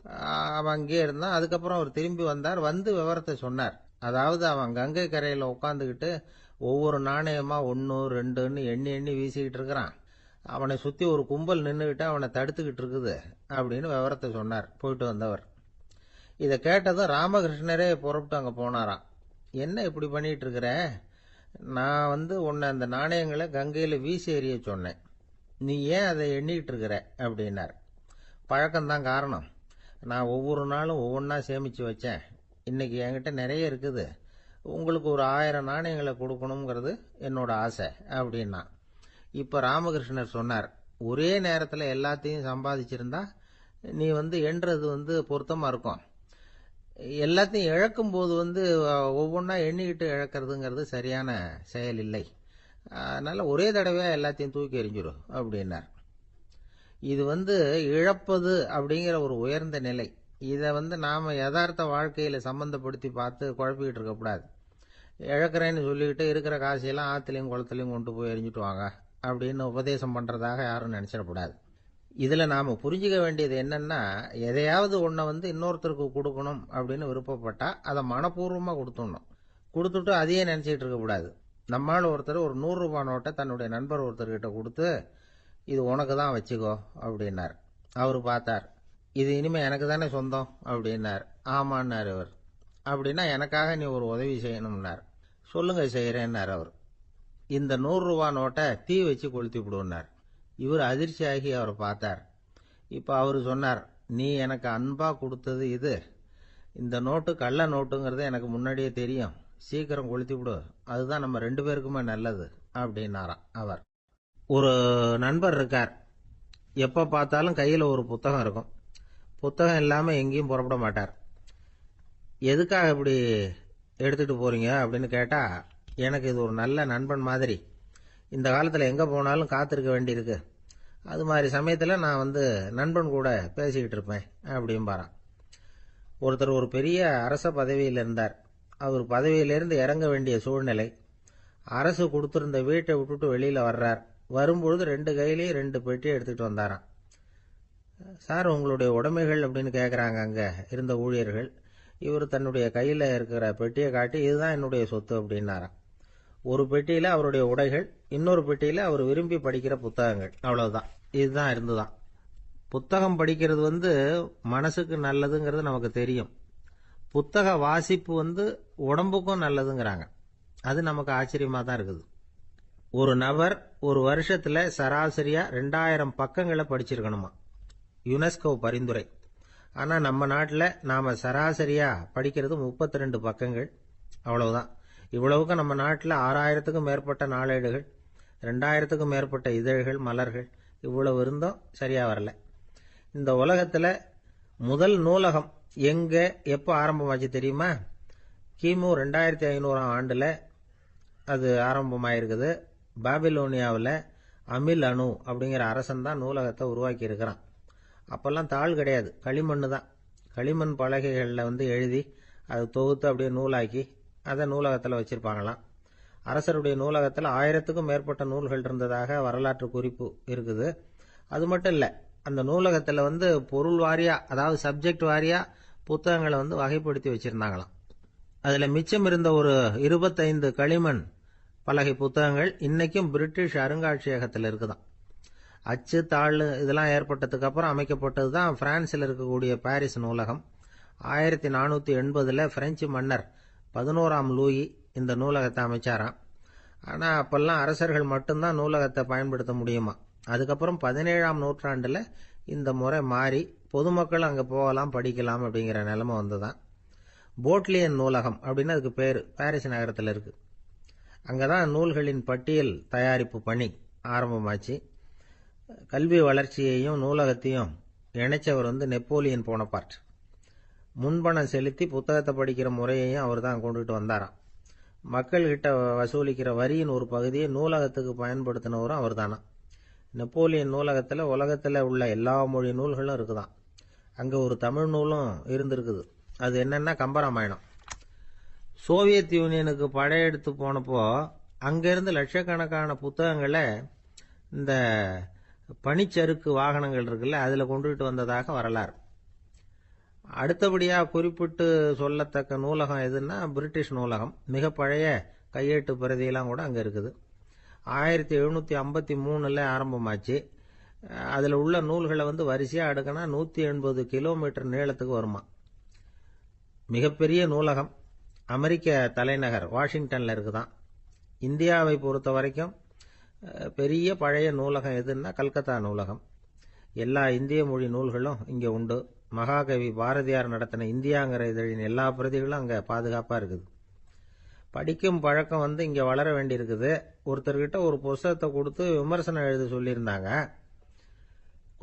அவன் அங்கேயே இருந்தான். அதுக்கப்புறம் அவர் திரும்பி வந்தார். விவரத்தை சொன்னார். அதாவது அவன் கங்கை கரையில உட்காந்துக்கிட்டு ஒவ்வொரு நாணயமா 1 2ன்னு எண்ணி எண்ணி வீசிக்கிட்டு இருக்கிறான். அவனை சுத்தி ஒரு கும்பல் நின்றுகிட்டு அவனை தடுத்துக்கிட்டு இருக்குது அப்படின்னு விவரத்தை சொன்னார் போயிட்டு வந்தவர். இதை கேட்டதும் ராமகிருஷ்ணரே புறப்பட்டு அங்க போனாராம். என்ன இப்படி பண்ணிட்டு இருக்கிற, நான் உன்னை அந்த நாணயங்களை கங்கையில வீசி எறிய சொன்னேன், நீ ஏன் அதை எண்ணிட்டு இருக்கிற அப்படின்னார். பழக்கம்தான் காரணம், நான் ஒவ்வொரு நாளும் ஒவ்வொன்றா சேமிச்சு வச்சேன். இன்னைக்கு என்கிட்ட நிறைய இருக்குது, உங்களுக்கு ஒரு 1000 நாணயங்களை கொடுக்கணுங்கிறது என்னோட ஆசை அப்படின்னா. இப்ப ராமகிருஷ்ணர் சொன்னார், ஒரே நேரத்துல எல்லாத்தையும் சம்பாதிச்சிருந்தா நீ எண்றது பொருத்தமா இருக்கும். எல்லாத்தையும் இழக்கும் போது ஒவ்வொன்றா எண்ணிக்கிட்டு இழக்கிறதுங்கிறது சரியான செயல் இல்லை. அதனால ஒரே தடவையா எல்லாத்தையும் தூக்கி எறிஞ்சிடும் அப்படின்னார். இது இழப்பது அப்படிங்கிற ஒரு உயர்ந்த நிலை. இதை நாம யதார்த்த வாழ்க்கையில சம்பந்தப்படுத்தி பார்த்து குழப்பிக்கிட்டு இருக்கக்கூடாது. இழக்கிறேன்னு சொல்லிக்கிட்டு இருக்கிற காசையெல்லாம் ஆத்துலையும் குளத்துலையும் கொண்டு போய் எரிஞ்சுட்டு வாங்க அப்படின்னு உபதேசம் பண்றதாக யாரும் நினைச்சிடக்கூடாது. இதுல நாம புரிஞ்சுக்க வேண்டியது என்னன்னா, எதையாவது ஒன்ன இன்னொருத்தருக்கு கொடுக்கணும் அப்படின்னு விருப்பப்பட்டா அதை மனப்பூர்வமா கொடுத்துடணும். கொடுத்துட்டு அதையே நினைச்சிட்டு இருக்க கூடாது. நம்மால் ஒருத்தர் ஒரு 100 ரூபாய் நோட்டை தன்னுடைய நண்பர் ஒருத்தர்கிட்ட கொடுத்து, இது உனக்கு தான் வச்சுக்கோ அப்படின்னார். அவரு பார்த்தார், இது இனிமே எனக்கு தானே சொந்தம் அப்படின்னார். ஆமான்னார் அவர். அப்படின்னா எனக்காக நீ ஒரு உதவி செய்யணும்னார். சொல்லுங்க செய்யறேன்னார் அவர். இந்த 100 ரூபாய் நோட்டை தீ வச்சு கொளுத்தி விடுனார். இவர் அதிர்ச்சியாகி அவரை பார்த்தார். இப்ப அவரு சொன்னார், நீ எனக்கு அன்பா கொடுத்தது இது, இந்த நோட்டு கள்ள நோட்டுங்கிறது எனக்கு முன்னாடியே தெரியும், சீக்கிரம் கொளுத்தி விடு, அதுதான் நம்ம 2 பேருக்குமே நல்லது அப்படின்னாராம் அவர். ஒரு நண்பர் இருக்கார். எப்ப பார்த்தாலும் கையில ஒரு புத்தகம் இருக்கும். புத்தகம் இல்லாம எங்கேயும் புறப்பட மாட்டார். எதுக்காக இப்படி எடுத்துட்டு போறீங்க அப்படின்னு கேட்டா, எனக்கு இது ஒரு நல்ல நண்பன் மாதிரி, இந்த காலத்துல எங்க போனாலும் காத்திருக்க வேண்டியிருக்கு, அது மாதிரி சமயத்துல நான் நண்பன் கூட பேசிக்கிட்டு இருப்பேன் அப்படிம்பாரான். ஒருத்தர் ஒரு பெரிய அரச பதவியில் இருந்தார். அவர் பதவியிலிருந்து இறங்க வேண்டிய சூழ்நிலை. அரசு கொடுத்திருந்த வீட்டை விட்டுட்டு வெளியில வர்றார். வரும்பொழுது 2 கையிலையும் 2 பெட்டியை எடுத்துட்டு வந்தாராம். சார், உங்களுடைய உடைமைகள் அப்படின்னு கேட்கறாங்க அங்க இருந்த ஊழியர்கள். இவர் தன்னுடைய கையில் இருக்கிற பெட்டியை காட்டி இதுதான் என்னுடைய சொத்து அப்படின்னாராம். ஒரு பெட்டியில் அவருடைய உடைகள், இன்னொரு பெட்டியில் அவர் விரும்பி படிக்கிற புத்தகங்கள், அவ்வளவுதான். இதுதான் இருந்துதான். புத்தகம் படிக்கிறது மனசுக்கு நல்லதுங்கிறது நமக்கு தெரியும். புத்தக வாசிப்பு உடம்புக்கும் நல்லதுங்கிறாங்க. அது நமக்கு ஆச்சரியமா தான் இருக்குது. ஒரு நபர் ஒரு வருஷத்துல சராசரியா 2000 பக்கங்களை படிச்சிருக்கணுமா, யுனெஸ்கோ பரிந்துரை. ஆனா நம்ம நாட்டில் நாம சராசரியா படிக்கிறது 32 பக்கங்கள், அவ்வளவுதான். இவ்வளவுக்கு நம்ம நாட்டில் 6000த்துக்கும் மேற்பட்ட நாளேடுகள், 2000த்துக்கும் மேற்பட்ட இதழ்கள், மலர்கள், இவ்வளவு இருந்தும் சரியா வரல. இந்த உலகத்துல முதல் நூலகம் எங்க எப்போ ஆரம்பமாச்சு தெரியுமா? கிமு 2500 ஆண்டுல அது ஆரம்பமாயிருக்குது. பாபிலோனியாவில் அமில் அணு அப்படிங்கிற அரசன் தான் நூலகத்தை உருவாக்கி இருக்கிறான். அப்பெல்லாம் தாள் கிடையாது, களிமண் தான். களிமண் பலகைகளில் எழுதி அதை தொகுத்து அப்படியே நூலாக்கி அதை நூலகத்தில் வச்சிருப்பாங்களாம். அரசருடைய நூலகத்தில் 1000த்துக்கும் மேற்பட்ட நூல்கள் இருந்ததாக வரலாற்று குறிப்பு இருக்குது. அது மட்டும் இல்லை, அந்த நூலகத்தில் பொருள் வாரியா, அதாவது சப்ஜெக்ட் வாரியா புத்தகங்களை வகைப்படுத்தி வச்சிருந்தாங்களாம். அதில் மிச்சம் இருந்த ஒரு 25 களிமண் பலகை புத்தகங்கள் இன்னைக்கும் பிரிட்டிஷ் அருங்காட்சியகத்தில் இருக்குதான். அச்சு தாள் இதெல்லாம் ஏற்பட்டதுக்கு அப்புறம் அமைக்கப்பட்டது தான் பிரான்சில் இருக்கக்கூடிய பாரிஸ் நூலகம். 1480 பிரெஞ்சு மன்னர் 11ஆம் லூயி இந்த நூலகத்தை அமைச்சாராம். ஆனால் அப்பெல்லாம் அரசர்கள் மட்டும்தான் நூலகத்தை பயன்படுத்த முடியுமா. அதுக்கப்புறம் 17ஆம் நூற்றாண்டில் இந்த முறை மாறி பொதுமக்கள் அங்கே போகலாம், படிக்கலாம் அப்படிங்கிற நிலைமை வந்துதான். போட்லியன் நூலகம் அப்படின்னு அதுக்கு பேர், பாரிஸ் நகரத்தில் இருக்கு. அங்கதான் நூல்களின் பட்டியல் தயாரிப்பு பணி ஆரம்பமாச்சு. கல்வி வளர்ச்சியையும் நூலகத்தையும் இணைச்சவர் நெப்போலியன் போனபார்ட். முன்பணம் செலுத்தி புத்தகத்தை படிக்கிற முறையையும் அவர் தான் கொண்டுட்டு வந்தாராம். மக்கள்கிட்ட வசூலிக்கிற வரியின் ஒரு பகுதியை நூலகத்துக்கு பயன்படுத்தினவரும் அவர் தானா. நெப்போலியன் நூலகத்தில் உலகத்தில் உள்ள எல்லா மொழி நூல்களும் இருக்குதான். அங்கே ஒரு தமிழ் நூலும் இருந்திருக்குது. அது என்னன்னா கம்பராமாயணம். சோவியத் யூனியனுக்கு படையெடுத்து போனப்போ அங்கிருந்து லட்சக்கணக்கான புத்தகங்களை இந்த பனிச்சறுக்கு வாகனங்கள் இருக்குல்ல, அதில் கொண்டுகிட்டு வந்ததாக வரலாறு. அடுத்தபடியாக குறிப்பிட்டு சொல்லத்தக்க நூலகம் எதுன்னா பிரிட்டிஷ் நூலகம். மிக பழைய கையெழுத்து பிரதியெல்லாம் கூட அங்கே இருக்குது. 1753 ஆரம்பமாச்சு. அதில் உள்ள நூல்களை வரிசையாக அடுக்கினா 180 கிலோமீட்டர் நீளத்துக்கு வருமா. மிகப்பெரிய நூலகம் அமெரிக்க தலைநகர் வாஷிங்டனில் இருக்குதான். இந்தியாவை பொறுத்த வரைக்கும் பெரிய பழைய நூலகம் எதுன்னா கல்கத்தா நூலகம். எல்லா இந்திய மொழி நூல்களும் இங்கே உண்டு. மகாகவி பாரதியார் நடத்தின இந்தியாங்கிற இதழின் எல்லா பிரதிகளும் அங்கே பாதுகாப்பாக இருக்குது. படிக்கும் பழக்கம் இங்கே வளர வேண்டியிருக்குது. ஒருத்தர்கிட்ட ஒரு புஸ்தகத்தை கொடுத்து விமர்சனம் எழுத சொல்லியிருந்தாங்க.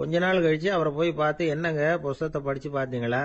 கொஞ்ச நாள் கழிச்சு அவரை போய் பார்த்து, என்னங்க புஸ்தகத்தை படித்து பார்த்தீங்களா